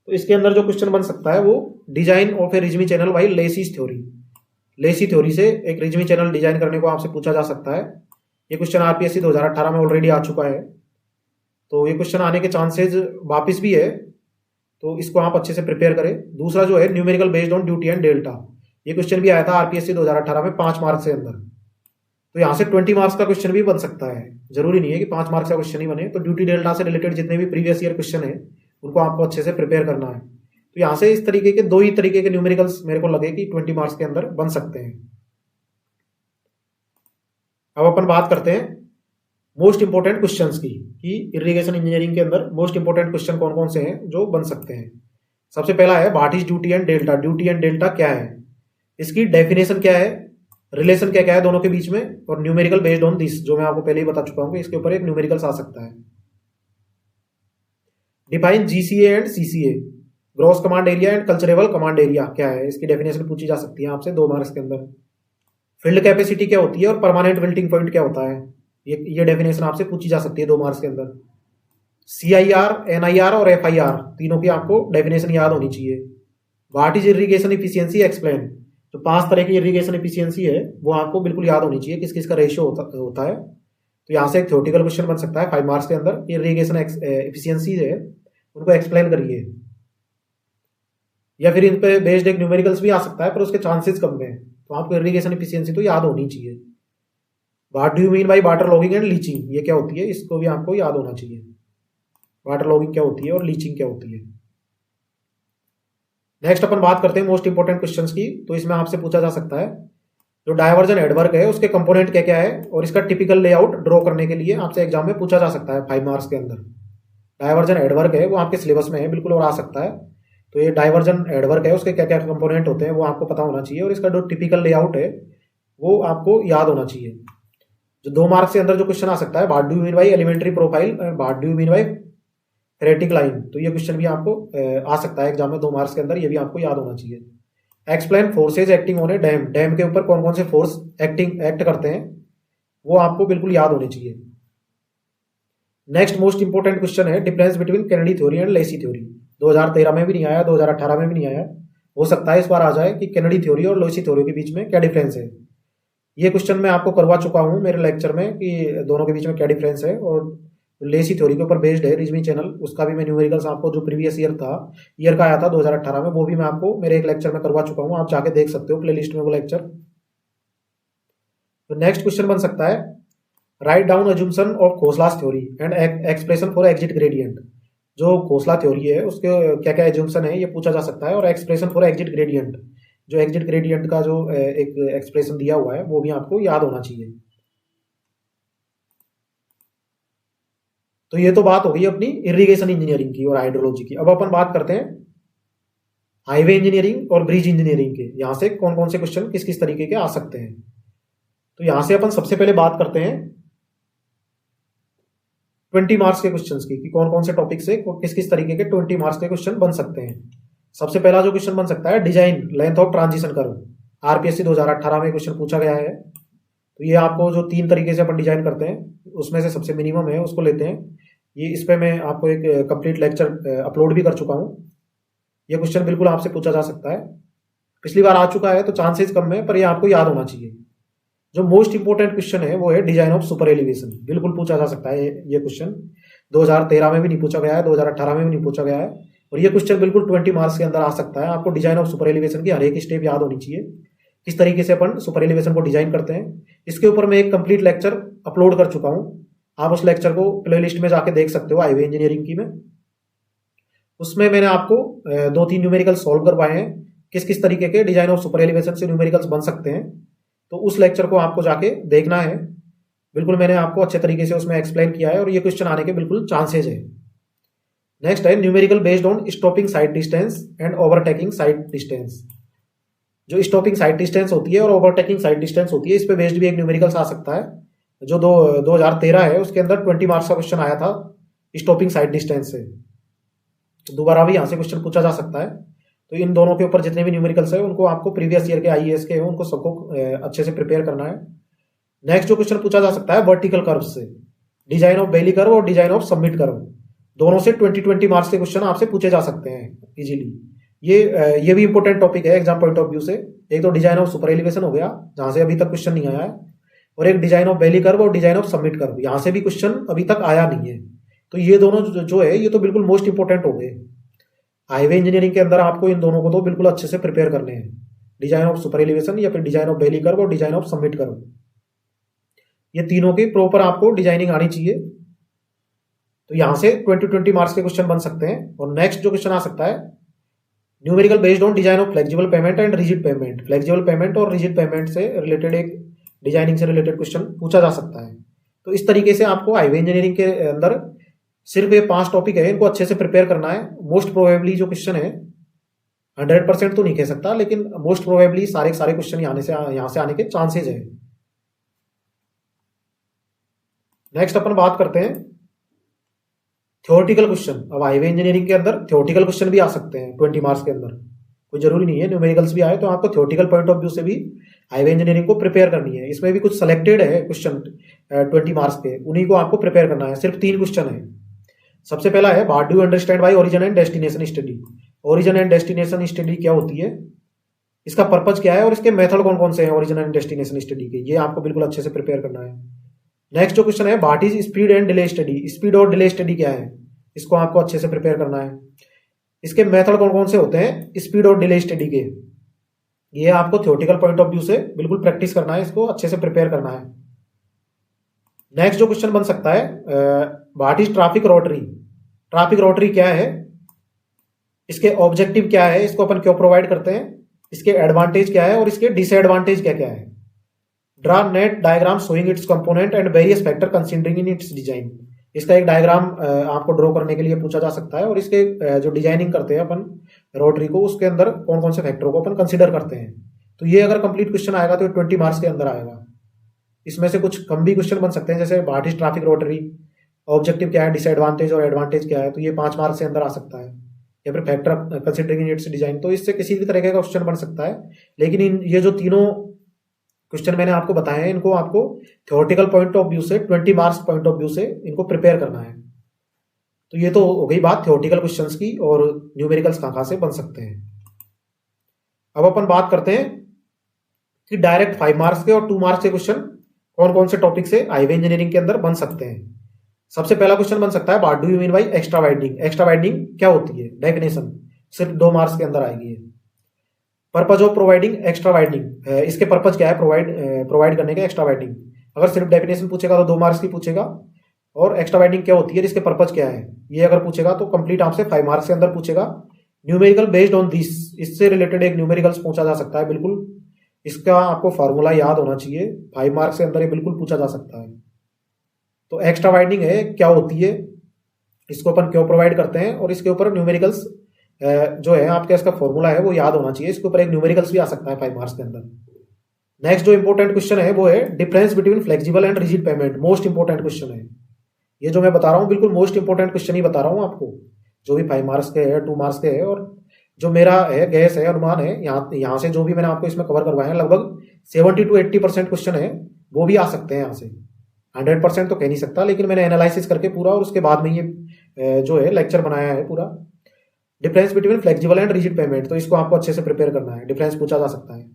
तो इसके अंदर जो क्वेश्चन बन सकता है वो design of a regime channel by Lacey's theory. Lacey theory से एक रिजवी चैनल डिजाइन करने को आपसे पूछा जा सकता है। ये क्वेश्चन आरपीएससी 2018 में ऑलरेडी आ चुका है, तो ये क्वेश्चन आने के चांसेस वापस भी है, तो इसको आप अच्छे से प्रिपेयर करें। दूसरा जो है numerical based on duty and delta, ये क्वेश्चन भी आया था आरपीएससी 2018 में 5 मार्क्स के अंदर। तो यहाँ से 20 मार्क्स का क्वेश्चन भी बन सकता है, जरूरी नहीं है कि 5 मार्क्स का क्वेश्चन ही बने। तो ड्यूटी डेल्टा से रिलेटेड जितने भी प्रीवियस ईयर क्वेश्चन है उनको आपको अच्छे से प्रिपेयर करना है। तो यहाँ से इस तरीके के 2 ही तरीके के न्यूमेरिकल्स मेरे को लगे कि 20 मार्क्स के अंदर बन सकते हैं। अब अपन बात करते हैं मोस्ट इंपोर्टेंट क्वेश्चंस की, कि इरिगेशन इंजीनियरिंग के अंदर मोस्ट इंपोर्टेंट क्वेश्चन कौन कौन से हैं जो बन सकते हैं। सबसे पहला है what is duty and delta. Duty and delta क्या है, इसकी डेफिनेशन क्या है, रिलेशन क्या क्या है दोनों के बीच में, और न्यूमेरिकल बेस्ड ऑन दिस जो मैं आपको पहले ही बता चुका हूं कि इसके ऊपर एक न्यूमेरिकल्स आ सकता है। Define GCA and CCA, gross command area and culturable command area क्या है, इसकी डेफिनेशन पूछी जा सकती है आपसे 2 मार्क्स के अंदर। फील्ड कैपेसिटी क्या होती है और परमानेंट विल्टिंग पॉइंट क्या होता है, ये डेफिनेशन आपसे पूछी जा सकती है 2 मार्क्स के अंदर। सीआईआर, एनआईआर और एफआईआर तीनों की आपको डेफिनेशन याद होनी चाहिए। What is irrigation efficiency explain, तो 5 तरह की इरिगेशन इफिशियंसी है वो आपको बिल्कुल याद होनी चाहिए, किस किस का रेशियो होता है। तो यहाँ से एक थ्योरेटिकल क्वेश्चन बन सकता है 5 मार्क्स के अंदर। इरिगेशन एफिशियंसी है उनको एक्सप्लेन करिए। या फिर इन पे बेस्ड एक न्यूमेरिकल्स भी आ सकता है, पर उसके चांसेस कम है। तो आपको इरिगेशन एफिशिएंसी तो याद होनी चाहिए। What do you mean by water logging and leaching, ये क्या होती है, इसको भी आपको याद होना चाहिए। वाटर लॉगिंग क्या होती है और लीचिंग क्या होती है। नेक्स्ट अपन बात करते हैं मोस्ट इंपोर्टेंट क्वेश्चंस की। तो इसमें आपसे पूछा जा सकता है जो डायवर्जन हेडवर्क है उसके कंपोनेंट क्या क्या है, और इसका टिपिकल लेआउट ड्रॉ करने के लिए आपसे एग्जाम में पूछा जा सकता है 5 मार्क्स के अंदर। डायवर्जन हेडवर्क है वो आपके सिलेबस में है बिल्कुल, और आ सकता है। तो ये डायवर्जन हेडवर्क है उसके क्या क्या कंपोनेंट होते हैं वो आपको पता होना चाहिए, और इसका जो टिपिकल लेआउट है वो आपको याद होना चाहिए। जो 2 मार्क्स के अंदर जो क्वेश्चन आ सकता है, what do you mean by elementary profile, what do you mean by phreatic line, तो ये क्वेश्चन भी आपको आ सकता है एग्जाम में 2 मार्क्स के अंदर, ये भी आपको याद होना चाहिए। Explain forces acting on A dam, dam के ऊपर कौन कौन से फोर्स एक्ट करते हैं वो आपको बिल्कुल याद होने चाहिए। नेक्स्ट मोस्ट इंपोर्टेंट क्वेश्चन है difference between Kennedy theory and Lacey theory. 2013 में भी नहीं आया, 2018 में भी नहीं आया, हो सकता है इस बार आ जाए कि कैनेडी थ्योरी और लेसी थ्योरी के बीच में क्या डिफरेंस है। ये क्वेश्चन मैं आपको करवा चुका हूं मेरे लेक्चर में कि दोनों के बीच में क्या डिफरेंस है, और लेसी थ्योरी के ऊपर बेस्ड है रिजमी चैनल, उसका भी मैं न्यूमेरिकल्स आपको जो प्रीवियस ईयर का आया था 2018 में, वो भी मैं आपको मेरे एक लेक्चर में करवा चुका हूं, आप जाके देख सकते हो प्लेलिस्ट में वो लेक्चर। तो नेक्स्ट क्वेश्चन बन सकता है write down assumption of Khosla's theory and expression for exit gradient. जो खोसला थ्योरी है उसके क्या क्या एजम्पशन है ये पूछा जा सकता है, और एक्सप्रेशन फॉर एग्जिट ग्रेडियंट, जो एग्जिट ग्रेडियंट का जो एक एक्सप्रेशन दिया हुआ है वो भी आपको याद होना चाहिए। तो ये तो बात हो गई अपनी इरिगेशन इंजीनियरिंग की और हाइड्रोलॉजी की। अब अपन बात करते हैं हाईवे इंजीनियरिंग और ब्रिज इंजीनियरिंग के, यहां से कौन कौन से क्वेश्चन किस किस तरीके के आ सकते हैं। तो यहां से अपन सबसे पहले बात करते हैं 20 मार्क्स के क्वेश्चंस की, कि कौन कौन से टॉपिक से किस किस तरीके के 20 मार्क्स के क्वेश्चन बन सकते हैं। सबसे पहला जो क्वेश्चन बन सकता है design length of transition curve, RPSC 2018 में क्वेश्चन पूछा गया है। तो ये आपको जो 3 तरीके से अपन डिजाइन करते हैं उसमें से सबसे मिनिमम है उसको लेते हैं। ये इस पे मैं आपको एक कंप्लीट लेक्चर अपलोड भी कर चुका हूँ। ये क्वेश्चन बिल्कुल आपसे पूछा जा सकता है, पिछली बार आ चुका है तो चांसेस कम है, पर ये आपको याद होना चाहिए। जो मोस्ट इंपोर्टेंट क्वेश्चन है वो है डिजाइन ऑफ सुपर एलिवेशन, बिल्कुल पूछा जा सकता है ये क्वेश्चन। 2013 में भी नहीं पूछा गया है, 2018 में भी नहीं पूछा गया है, और ये क्वेश्चन बिल्कुल 20 मार्क्स के अंदर आ सकता है। आपको डिजाइन ऑफ सुपर एलिवेशन की हर एक स्टेप याद होनी चाहिए, किस तरीके से अपन सुपर एलिवेशन को डिजाइन करते हैं। इसके ऊपर मैं एक कंप्लीट लेक्चर अपलोड कर चुका हूं, आप उस लेक्चर को प्लेलिस्ट में जाके देख सकते हो हाईवे इंजीनियरिंग की में। उसमें मैंने आपको 2-3 न्यूमेरिकल सॉल्व करवाए हैं, किस किस तरीके के डिजाइन ऑफ सुपर एलिवेशन से न्यूमेरिकल्स बन सकते हैं। तो उस लेक्चर को आपको जाके देखना है, बिल्कुल मैंने आपको अच्छे तरीके से उसमें एक्सप्लेन किया है, और ये क्वेश्चन आने के बिल्कुल चांसेज है। नेक्स्ट है numerical based on stopping side distance and overtaking side distance. जो स्टॉपिंग साइड डिस्टेंस होती है और ओवरटेकिंग साइड डिस्टेंस होती है, इस पे बेस्ड भी एक न्यूमेरिकल्स आ सकता है। जो 2013 है उसके अंदर 20 मार्क्स का क्वेश्चन आया था स्टॉपिंग साइड डिस्टेंस से, तो दोबारा भी यहां से क्वेश्चन पूछा जा सकता है। तो इन दोनों के ऊपर जितने भी न्यूमेरिकल्स है उनको आपको प्रीवियस ईयर के आईएएस के उनको सबको अच्छे से प्रिपेयर करना है। नेक्स्ट जो क्वेश्चन पूछा जा सकता है वर्टिकल कर्व से, डिजाइन ऑफ बेली कर्व और डिजाइन ऑफ सबमिट कर्व, दोनों से 20 मार्क्स के क्वेश्चन आपसे पूछे जा सकते हैं इजीली। ये भी इंपॉर्टेंट टॉपिक है एग्जाम पॉइंट ऑफ व्यू से। एक तो डिजाइन ऑफ सुपर एलिवेशन हो गया जहां से अभी तक क्वेश्चन नहीं आया है, और एक डिजाइन ऑफ बेली कर्व और डिजाइन ऑफ सबमिट कर्व, यहां से भी क्वेश्चन अभी तक आया नहीं है। तो ये दोनों जो है ये तो बिल्कुल मोस्ट इंपॉर्टेंट हो गए। हाईवे इंजीनियरिंग के अंदर आपको इन दोनों को तो बिल्कुल अच्छे से प्रिपेयर करने हैं, डिजाइन ऑफ सुपर एलिवेशन या फिर डिजाइन ऑफ बेली कर्व और डिजाइन ऑफ सबमिट कर्व, ये तीनों की प्रॉपर आपको डिजाइनिंग आनी चाहिए। तो यहां से 20 मार्क्स के क्वेश्चन बन सकते हैं। और नेक्स्ट जो क्वेश्चन आ सकता है numerical based on design of flexible pavement and rigid payment, flexible pavement और रिजिड पेमेंट से रिलेटेड एक डिजाइनिंग से रिलेटेड क्वेश्चन पूछा जा सकता है। तो इस तरीके से आपको हाईवे इंजीनियरिंग के अंदर सिर्फ ये 5 टॉपिक है, इनको अच्छे से प्रिपेयर करना है। मोस्ट प्रोबेबली जो क्वेश्चन है 100% तो नहीं कह सकता, लेकिन मोस्ट प्रोबेबली सारे क्वेश्चन यहां से आने के चांसेज है। नेक्स्ट अपन बात करते हैं थ्योरेटिकल क्वेश्चन। अब हाईवे इंजीनियरिंग के अंदर थ्योरेटिकल क्वेश्चन भी आ सकते हैं 20 मार्क्स के अंदर, कोई जरूरी नहीं है न्यूमेरिकल्स भी आए, तो आपको थ्योरेटिकल पॉइंट ऑफ व्यू से भी हाईवे इंजीनियरिंग को प्रिपेयर करनी है। इसमें भी कुछ सेलेक्टेड है क्वेश्चन 20 मार्क्स के, उन्हीं को आपको प्रिपेयर करना है। सिर्फ 3 क्वेश्चन है। सबसे पहला है what do you understand by origin and destination study. Origin and destination study क्या होती है, इसका पर्पज क्या है, और इसके मेथड कौन कौन से हैं ओरिजिन एंड डेस्टिनेशन स्टडी के, ये आपको बिल्कुल अच्छे से प्रिपेयर करना है। नेक्स्ट जो क्वेश्चन है what is speed and delay study. Speed और डिले स्टडी क्या है, इसको आपको अच्छे से प्रिपेयर करना है। इसके मेथड कौन कौन से होते हैं, स्पीड और डिले स्टडी के, ये आपको थ्योरेटिकल पॉइंट ऑफ व्यू से बिल्कुल प्रैक्टिस करना है, इसको अच्छे से प्रिपेयर करना है। नेक्स्ट जो क्वेश्चन बन सकता है, what is traffic rotary. Traffic rotary क्या है, इसके ऑब्जेक्टिव क्या है, इसको अपन क्यों प्रोवाइड करते हैं, इसके एडवांटेज क्या है और इसके डिसएडवांटेज क्या क्या है। Draw net diagram showing it's component and various factor considering in its design. इसका एक डायग्राम आपको ड्रॉ करने के लिए पूछा जा सकता है, और इसके जो डिजाइनिंग करते हैं अपन रोटरी को, उसके अंदर कौन कौन से फैक्टरों को अपन कंसीडर करते हैं। तो ये अगर कंप्लीट क्वेश्चन आएगा तो 20 मार्क्स के अंदर आएगा। इसमें से कुछ कम भी क्वेश्चन बन सकते हैं, जैसे what is traffic rotary, objective क्या है, डिसएडवांटेज और एडवांटेज क्या है, तो ये 5 मार्क्स से अंदर आ सकता है। या फिर factor considering in its design, तो इससे किसी भी तरह का क्वेश्चन बन सकता है। लेकिन ये जो तीनों क्वेश्चन मैंने आपको बताए हैं, इनको आपको थ्योरेटिकल पॉइंट ऑफ व्यू से 20 मार्क्स पॉइंट ऑफ व्यू से इनको प्रिपेयर करना है। तो ये तो हो गई बात थ्योरेटिकल क्वेश्चंस की, और न्यूमेरिकल्स कहाँ से बन सकते हैं। अब अपन बात करते हैं कि डायरेक्ट 5 मार्क्स के और 2 मार्क्स के क्वेश्चन कौन कौन से टॉपिक से हाईवे इंजीनियरिंग के अंदर बन सकते हैं। सबसे पहला क्वेश्चन बन सकता है, what do you mean bye extra widening. Extra widening क्या होती है, डेफिनेशन सिर्फ 2 मार्क्स के अंदर आएगी। Purpose of providing extra widening, इसके पर्पज क्या है प्रोवाइड करने के एक्स्ट्रा वाइडनिंग। अगर सिर्फ डेफिनेशन पूछेगा तो 2 मार्क्स की पूछेगा, और एक्स्ट्रा वाइडनिंग क्या होती है, इसके पर्पज क्या है, ये अगर पूछेगा तो कंप्लीट आपसे 5 मार्क्स के अंदर पूछेगा। न्यूमेरिकल बेस्ड ऑन दिस, इससे रिलेटेड एक न्यूमेरिकल्स पूछा जा सकता है बिल्कुल। इसका आपको फॉर्मूला याद होना चाहिए, 5 मार्क्स के अंदर ये बिल्कुल पूछा जा सकता है। तो एक्स्ट्रा वाइडनिंग है क्या होती है, इसको अपन क्यों प्रोवाइड करते हैं, और इसके ऊपर न्यूमेरिकल्स जो है आपका इसका फॉर्मूला है वो याद होना चाहिए। इसके ऊपर एक न्यूमेरिकल्स भी आ सकता है 5 मार्क्स के अंदर। नेक्स्ट जो इंपॉर्टेंट क्वेश्चन है वो है difference between flexible and rigid payment. Most important question है ये, जो मैं बता रहा हूँ बिल्कुल मोस्ट इंपॉर्टेंट क्वेश्चन ही बता रहा हूँ आपको, जो भी 5 मार्क्स के है 2 मार्क्स के है, और जो मेरा है गैस है, अनुमान है, यहाँ से जो भी मैंने आपको इसमें कवर करवाया है, लगभग 70 to 80% क्वेश्चन है वो भी आ सकते हैं यहाँ से। 100% तो कह नहीं सकता, लेकिन मैंने एनालिसिस करके पूरा, और उसके बाद में ये जो है लेक्चर बनाया है पूरा। Difference between flexible and rigid payment, तो इसको आपको अच्छे से प्रिपेयर करना है, डिफरेंस पूछा जा सकता है।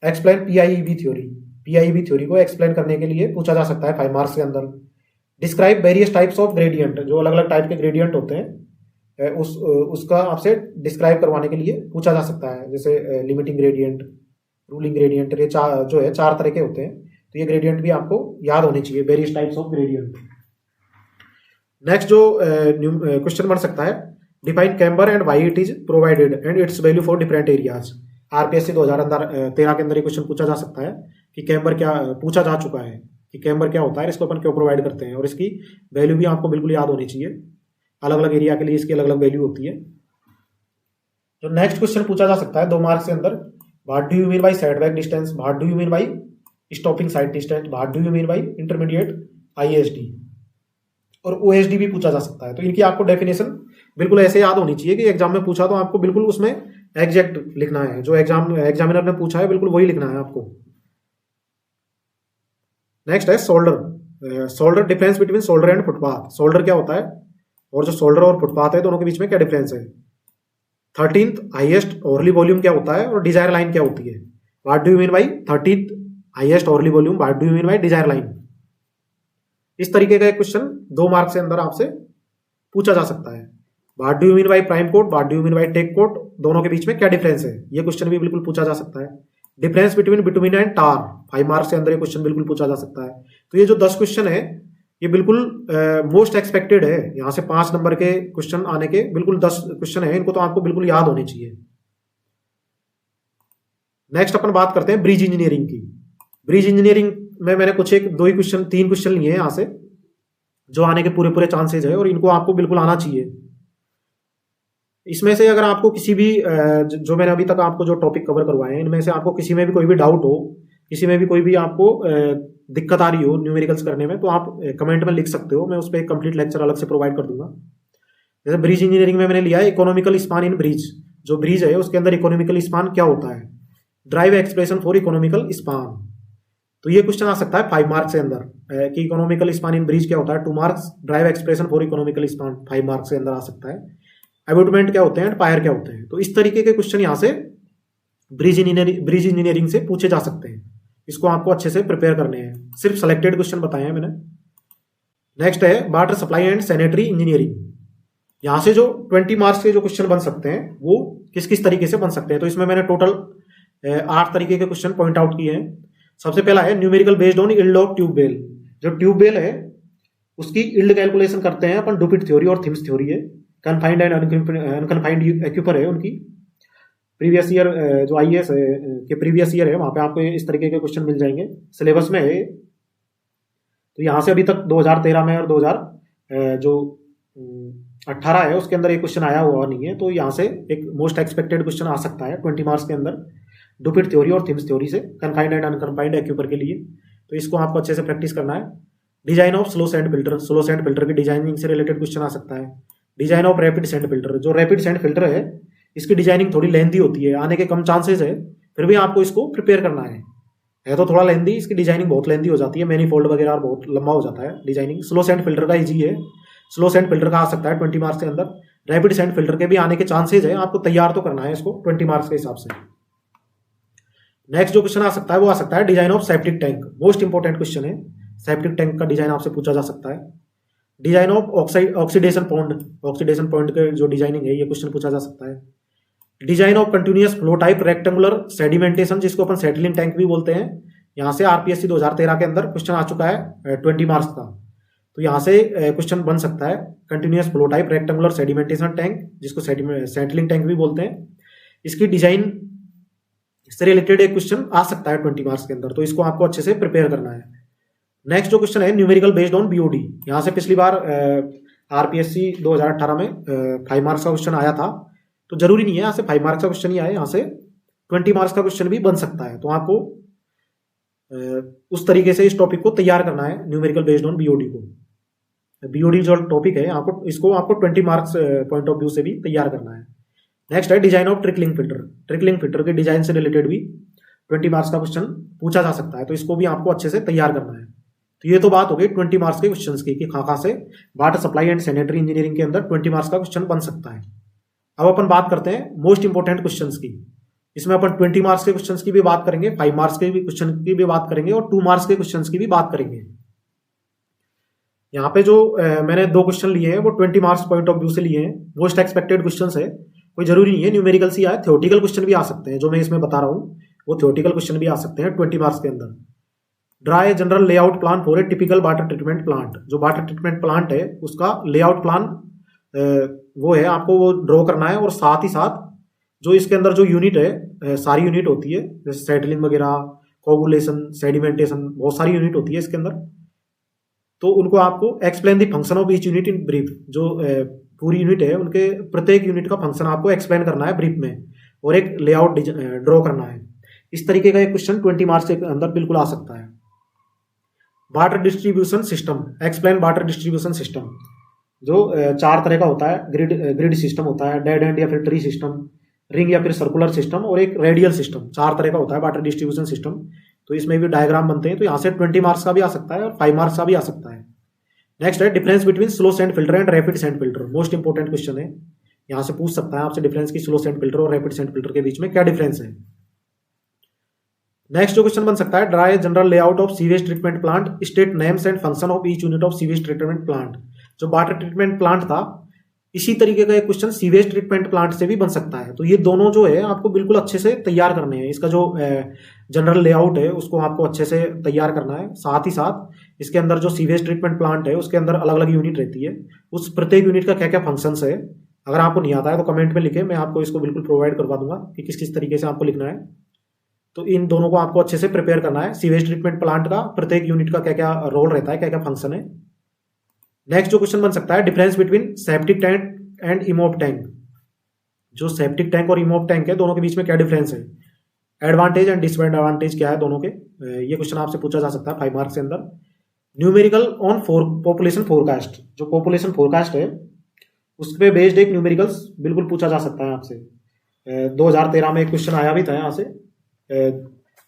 Explain PIB theory, PIB theory को एक्सप्लेन करने के लिए पूछा जा सकता है 5 मार्क्स के अंदर। Describe various types of gradient, जो अलग अलग टाइप के ग्रेडियंट होते हैं उसका आपसे डिस्क्राइब करवाने के लिए पूछा जा सकता है, जैसे लिमिटिंग ग्रेडियंट, रूलिंग ग्रेडियंट, ये जो है 4 तरह के होते हैं। तो ये ग्रेडियंट भी आपको याद होने चाहिए, various types of gradient. Next जो क्वेश्चन बन सकता है, define camber and why it is provided and it's value for different areas. RPSC 2013 के अंदर ये क्वेश्चन पूछा जा सकता है कि कैम्बर क्या, पूछा जा चुका है कि कैम्बर क्या होता है, इसको अपन क्यों प्रोवाइड करते हैं, और इसकी वैल्यू भी आपको बिल्कुल याद होनी चाहिए। अलग अलग एरिया के लिए इसकी अलग अलग वैल्यू होती है। जो नेक्स्ट क्वेश्चन पूछा जा सकता है 2 मार्क्स के अंदर, what do you mean bye setback distance, what do you mean bye stopping side distance, what do you mean bye intermediate ISD, और ओएसडी भी पूछा जा सकता है। तो इनकी आपको डेफिनेशन बिल्कुल ऐसे याद होनी चाहिए कि एग्जाम में पूछा तो आपको बिल्कुल उसमें एग्जैक्ट लिखना है, जो एग्जामिनर ने पूछा है बिल्कुल वही लिखना है आपको। नेक्स्ट है shoulder. Shoulder, difference between shoulder and footpath. Shoulder क्या होता है, और जो शोल्डर और फुटपाथ है दोनों के बीच में क्या डिफरेंस है। 13th हाईएस्ट ओरली वॉल्यूम क्या होता है, और डिजायर लाइन क्या होती है। What do you mean bye 13th highest orally volume, what do you mean by desire line. इस तरीके का एक क्वेश्चन 2 मार्क्स के अंदर आपसे पूछा जा सकता है। What do you mean by prime code, what do you mean by tech code, दोनों के बीच में क्या डिफरेंस है, ये क्वेश्चन भी बिल्कुल पूछा जा सकता है। Difference between bitumen and tar, 5 marks के अंदर ये क्वेश्चन बिल्कुल पूछा जा सकता है। तो ये जो 10 क्वेश्चन है ये बिल्कुल मोस्ट एक्सपेक्टेड है, यहाँ से 5 नंबर के क्वेश्चन आने के बिल्कुल 10 क्वेश्चन है, इनको तो आपको बिल्कुल याद होने चाहिए। नेक्स्ट अपन बात करते हैं ब्रिज इंजीनियरिंग की। ब्रिज इंजीनियरिंग में मैंने कुछ 2 ही क्वेश्चन 3 क्वेश्चन लिए हैं यहाँ से, जो आने के पूरे पूरे चांसेज है, और इनको आपको बिल्कुल आना चाहिए। इसमें से अगर आपको किसी भी जो मैंने अभी तक आपको जो टॉपिक कवर करवाए हैं, इनमें से आपको किसी में भी कोई भी डाउट हो, किसी में भी कोई भी आपको दिक्कत आ रही हो न्यूमेरिकल्स करने में, तो आप कमेंट में लिख सकते हो, मैं उस पर एक कंप्लीट लेक्चर अलग से प्रोवाइड कर दूंगा। जैसे ब्रिज इंजीनियरिंग में मैंने लिया है इकोनॉमिकल स्पान इन ब्रिज, जो ब्रिज है उसके अंदर इकोनॉमिकल स्पान क्या होता है, drive expression for economical span. तो ये क्वेश्चन आ सकता है 5 मार्क्स के अंदर कि इकोनॉमिकल स्पान इन ब्रिज क्या होता है, 2 marks. Drive expression for economical span 5 marks के अंदर आ सकता है। एबोटमेंट क्या होते हैं, पायर क्या होते हैं। तो इस तरीके के क्वेश्चन यहाँ से ब्रिज इंजीनियरिंग से पूछे जा सकते हैं, इसको आपको अच्छे से प्रिपेयर करने हैं। सिर्फ सेलेक्टेड क्वेश्चन बताए हैं मैंने। नेक्स्ट है water supply and sanitary engineering. यहाँ से जो 20 मार्क्स के जो क्वेश्चन बन सकते हैं वो किस किस तरीके से बन सकते हैं, तो इसमें मैंने टोटल 8 तरीके के क्वेश्चन पॉइंट आउट किए हैं। सबसे पहला है numerical based on yield of tubewell. जो ट्यूबवेल है उसकी इल्ड कैलकुलेशन करते हैं अपन, डुपिट थ्योरी और थिम्स थ्योरी है, कन्फाइंड एंड अनकन्फाइंड एक्यूपर है उनकी। प्रीवियस ईयर जो आईएएस के प्रीवियस ईयर है वहां पे आपको इस तरीके के क्वेश्चन मिल जाएंगे, सिलेबस में है। तो यहाँ से अभी तक 2013 में और 2000 जो 18 है उसके अंदर एक क्वेश्चन आया हुआ नहीं है, तो यहाँ से एक मोस्ट एक्सपेक्टेड क्वेश्चन आ सकता है 20 मार्क्स के अंदर, डुपिट थ्योरी और थिम्स थ्योरी से, कन्फाइंड एंड अनकन्फाइंड एक्यूपर के लिए। तो इसको आपको अच्छे से प्रैक्टिस करना है। Design of slow sand filter, slow sand filter की डिजाइनिंग से रिलेटेड क्वेश्चन आ सकता है। Design of rapid sand filter, जो रैपिड सैंड फिल्टर है इसकी डिजाइनिंग थोड़ी लेंथी होती है, आने के कम चांसेस है, फिर भी आपको इसको प्रिपेयर करना है तो थोड़ा लेंथी, इसकी डिजाइनिंग बहुत लेंथी हो जाती है, मैनीफोल्ड वगैरह बहुत लंबा हो जाता है डिजाइनिंग। स्लो सैंड फिल्टर का इजी है, स्लो सैंड फिल्टर का आ सकता है 20 मार्क्स के अंदर। रैपिड सैंड फिल्टर के भी आने के चांसेस है, आपको तैयार तो करना है इसको 20 मार्क्स के हिसाब से। नेक्स्ट जो क्वेश्चन आ सकता है वो आ सकता है design of septic tank, most important question है। सेप्टिक टैंक का डिजाइन आपसे पूछा जा सकता है। Design of oxidation pond, oxidation point के जो डिजाइनिंग है ये क्वेश्चन पूछा जा सकता है। Design of continuous flow type rectangular sedimentation, जिसको अपन सेटलिंग टैंक भी बोलते हैं, यहाँ से आरपीएससी 2013 के अंदर क्वेश्चन आ चुका है 20 मार्क्स का। तो यहाँ से क्वेश्चन बन सकता है continuous flow type rectangular sedimentation tank, जिसको सेटलिंग टैंक भी बोलते हैं। इसकी डिजाइन से रिलेटेड एक क्वेश्चन आ सकता है 20 मार्क्स के अंदर, तो इसको आपको अच्छे से प्रिपेयर करना है। नेक्स्ट जो क्वेश्चन है न्यूमेरिकल बेस्ड ऑन बीओडी, यहाँ से पिछली बार आरपीएससी 2018 में 5 मार्क्स का क्वेश्चन आया था, तो जरूरी नहीं है यहाँ से 5 मार्क्स का क्वेश्चन ही आए, यहाँ से 20 मार्क्स का क्वेश्चन भी बन सकता है। तो आपको उस तरीके से इस टॉपिक को तैयार करना है, न्यूमेरिकल बेस्ड ऑन बीओडी को। बीओडी जो टॉपिक है आपको, इसको आपको 20 मार्क्स पॉइंट ऑफ व्यू से भी तैयार करना है। नेक्स्ट है design of trickling filter, trickling filter के डिजाइन से रिलेटेड भी 20 मार्क्स का क्वेश्चन पूछा जा सकता है, तो इसको भी आपको अच्छे से तैयार करना है। तो ये तो बात हो गई 20 मार्क्स के क्वेश्चंस की कि कहाँ से water supply and sanitary engineering के अंदर 20 मार्क्स का क्वेश्चन बन सकता है। अब अपन बात करते हैं मोस्ट इंपोर्टेंट क्वेश्चंस की। इसमें अपन 20 मार्क्स के क्वेश्चंस की भी बात करेंगे, 5 मार्क्स के भी क्वेश्चन की भी बात करेंगे और 2 मार्क्स के क्वेश्चंस की भी बात करेंगे। यहाँ पे जो मैंने 2 क्वेश्चन लिए हैं वो 20 मार्क्स पॉइंट ऑफ व्यू से लिए हैं, मोस्ट एक्सपेक्टेड क्वेश्चंस है। कोई जरूरी नहीं है न्यूमेरिकल से आए, थ्योरेटिकल क्वेश्चन भी आ सकते हैं। जो मैं इसमें बता रहा हूँ वो थ्योरेटिकल क्वेश्चन भी आ सकते हैं 20 मार्क्स के अंदर। Draw a general layout plan for a typical water treatment plant, जो वाटर ट्रीटमेंट प्लांट है उसका लेआउट प्लान वो है, आपको वो ड्रॉ करना है। और साथ ही साथ जो इसके अंदर जो यूनिट है, सारी यूनिट होती है, जैसे सेटलिंग वगैरह, कोगुलेशन, सेडिमेंटेशन, बहुत सारी यूनिट होती है इसके अंदर, तो उनको आपको explain the function of each unit in brief. जो पूरी यूनिट है उनके प्रत्येक यूनिट का फंक्शन आपको एक्सप्लेन करना है ब्रीफ में, और एक लेआउट ड्रॉ करना है। इस तरीके का एक क्वेश्चन 20 मार्क्स के अंदर बिल्कुल आ सकता है। Water distribution system, explain water distribution system, जो 4 तरह का होता है। ग्रिड सिस्टम होता है, डेड एंड या फिर ट्री सिस्टम, रिंग या फिर सर्कुलर सिस्टम, और एक रेडियल सिस्टम। 4 तरह का होता है वाटर डिस्ट्रीब्यूशन सिस्टम। तो इसमें भी डायग्राम बनते हैं, तो यहाँ से 20 मार्क्स का भी आ सकता है और 5 मार्क्स का भी आ सकता है। नेक्स्ट है difference between slow sand filter and rapid sand filter, most important question है। यहाँ से पूछ सकता है आपसे डिफरेंस की स्लो सैंड फिल्टर और रैपिड सैंड फिल्टर के बीच में क्या डिफरेंस है। नेक्स्ट जो क्वेश्चन बन सकता है, draw a general layout of sewage treatment plant, state names and function of each unit of sewage treatment plant. जो वाटर ट्रीटमेंट प्लांट था, इसी तरीके का एक क्वेश्चन सीवेज ट्रीटमेंट प्लांट से भी बन सकता है। तो ये दोनों जो है आपको बिल्कुल अच्छे से तैयार करने हैं। इसका जो जनरल लेआउट है उसको आपको अच्छे से तैयार करना है। साथ ही साथ इसके अंदर जो सीवेज ट्रीटमेंट प्लांट है उसके अंदर अलग अलग यूनिट रहती है, उस प्रत्येक यूनिट का क्या क्या फंक्शंस है। अगर आपको नहीं आता है तो कमेंट में लिखे, मैं आपको इसको बिल्कुल प्रोवाइड करवा दूंगा कि किस किस तरीके से आपको लिखना है। तो इन दोनों को आपको अच्छे से प्रिपेयर करना है। सीवेज ट्रीटमेंट प्लांट का प्रत्येक यूनिट का क्या क्या रोल रहता है, क्या क्या फंक्शन है। नेक्स्ट जो क्वेश्चन बन सकता है, difference between septic tank and Imhoff tank. जो सेप्टिक टैंक और इमोप टैंक है दोनों के बीच में क्या डिफरेंस है, एडवांटेज एंड डिसएडवांटेज क्या है दोनों के, ये क्वेश्चन आपसे पूछा जा सकता है 5 मार्क्स के अंदर। न्यूमेरिकल ऑन पॉपुलेशन फोरकास्ट, जो पॉपुलेशन फोरकास्ट है उस पर बेस्ड एक न्यूमेरिकल्स बिल्कुल पूछा जा सकता है आपसे। 2013 में एक क्वेश्चन आया भी था यहाँ से।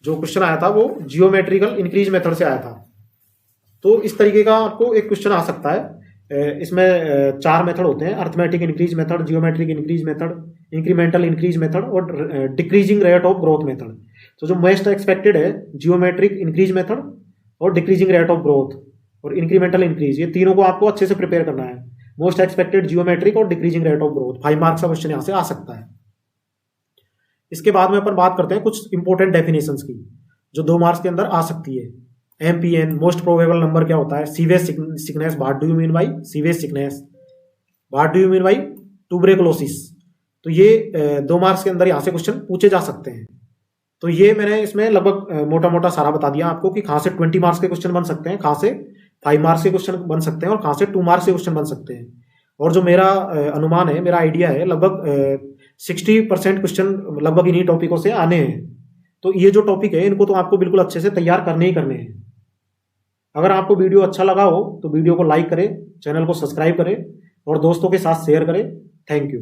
जो क्वेश्चन आया था वो जियोमेट्रिकल इंक्रीज मेथड से आया था। तो इस तरीके का आपको एक क्वेश्चन आ सकता है। इसमें 4 मेथड होते हैं, arithmetic increase method, geometric increase method, incremental increase method और decreasing rate of growth method. तो जो मोस्ट एक्सपेक्टेड है जियोमेट्रिक इंक्रीज मेथड और डिक्रीजिंग रेट ऑफ ग्रोथ और इंक्रीमेंटल इंक्रीज, ये तीनों को आपको अच्छे से प्रिपेयर करना है। मोस्ट एक्सपेक्टेड जियोमेट्रिक और decreasing rate of growth. 5 marks का क्वेश्चन यहां से आ सकता है। इसके बाद में अपन बात करते हैं कुछ इंपॉर्टेंट डेफिनेशंस की जो 2 मार्क्स के अंदर आ सकती है। एमपीएन मोस्ट प्रोबेबल नंबर क्या होता है? Severe sickness, what do you mean by severe sickness, what do you mean by tuberculosis. तो ये 2 मार्क्स के अंदर यहां से क्वेश्चन पूछे जा सकते हैं। तो ये मैंने इसमें लगभग मोटा मोटा सारा बता दिया आपको कि कहां से 20 मार्क्स के क्वेश्चन बन सकते हैं, कहां से 5 मार्क्स के क्वेश्चन बन सकते हैं और कहां से 2 मार्क्स के क्वेश्चन बन सकते हैं। और जो मेरा अनुमान है, मेरा आइडिया है, लगभग 60% क्वेश्चन लगभग इन्हीं टॉपिकों से आने हैं। तो ये जो टॉपिक है इनको तो आपको बिल्कुल अच्छे से तैयार करने ही करने हैं। अगर आपको वीडियो अच्छा लगा हो तो वीडियो को लाइक करें, चैनल को सब्सक्राइब करें और दोस्तों के साथ शेयर करें। Thank you.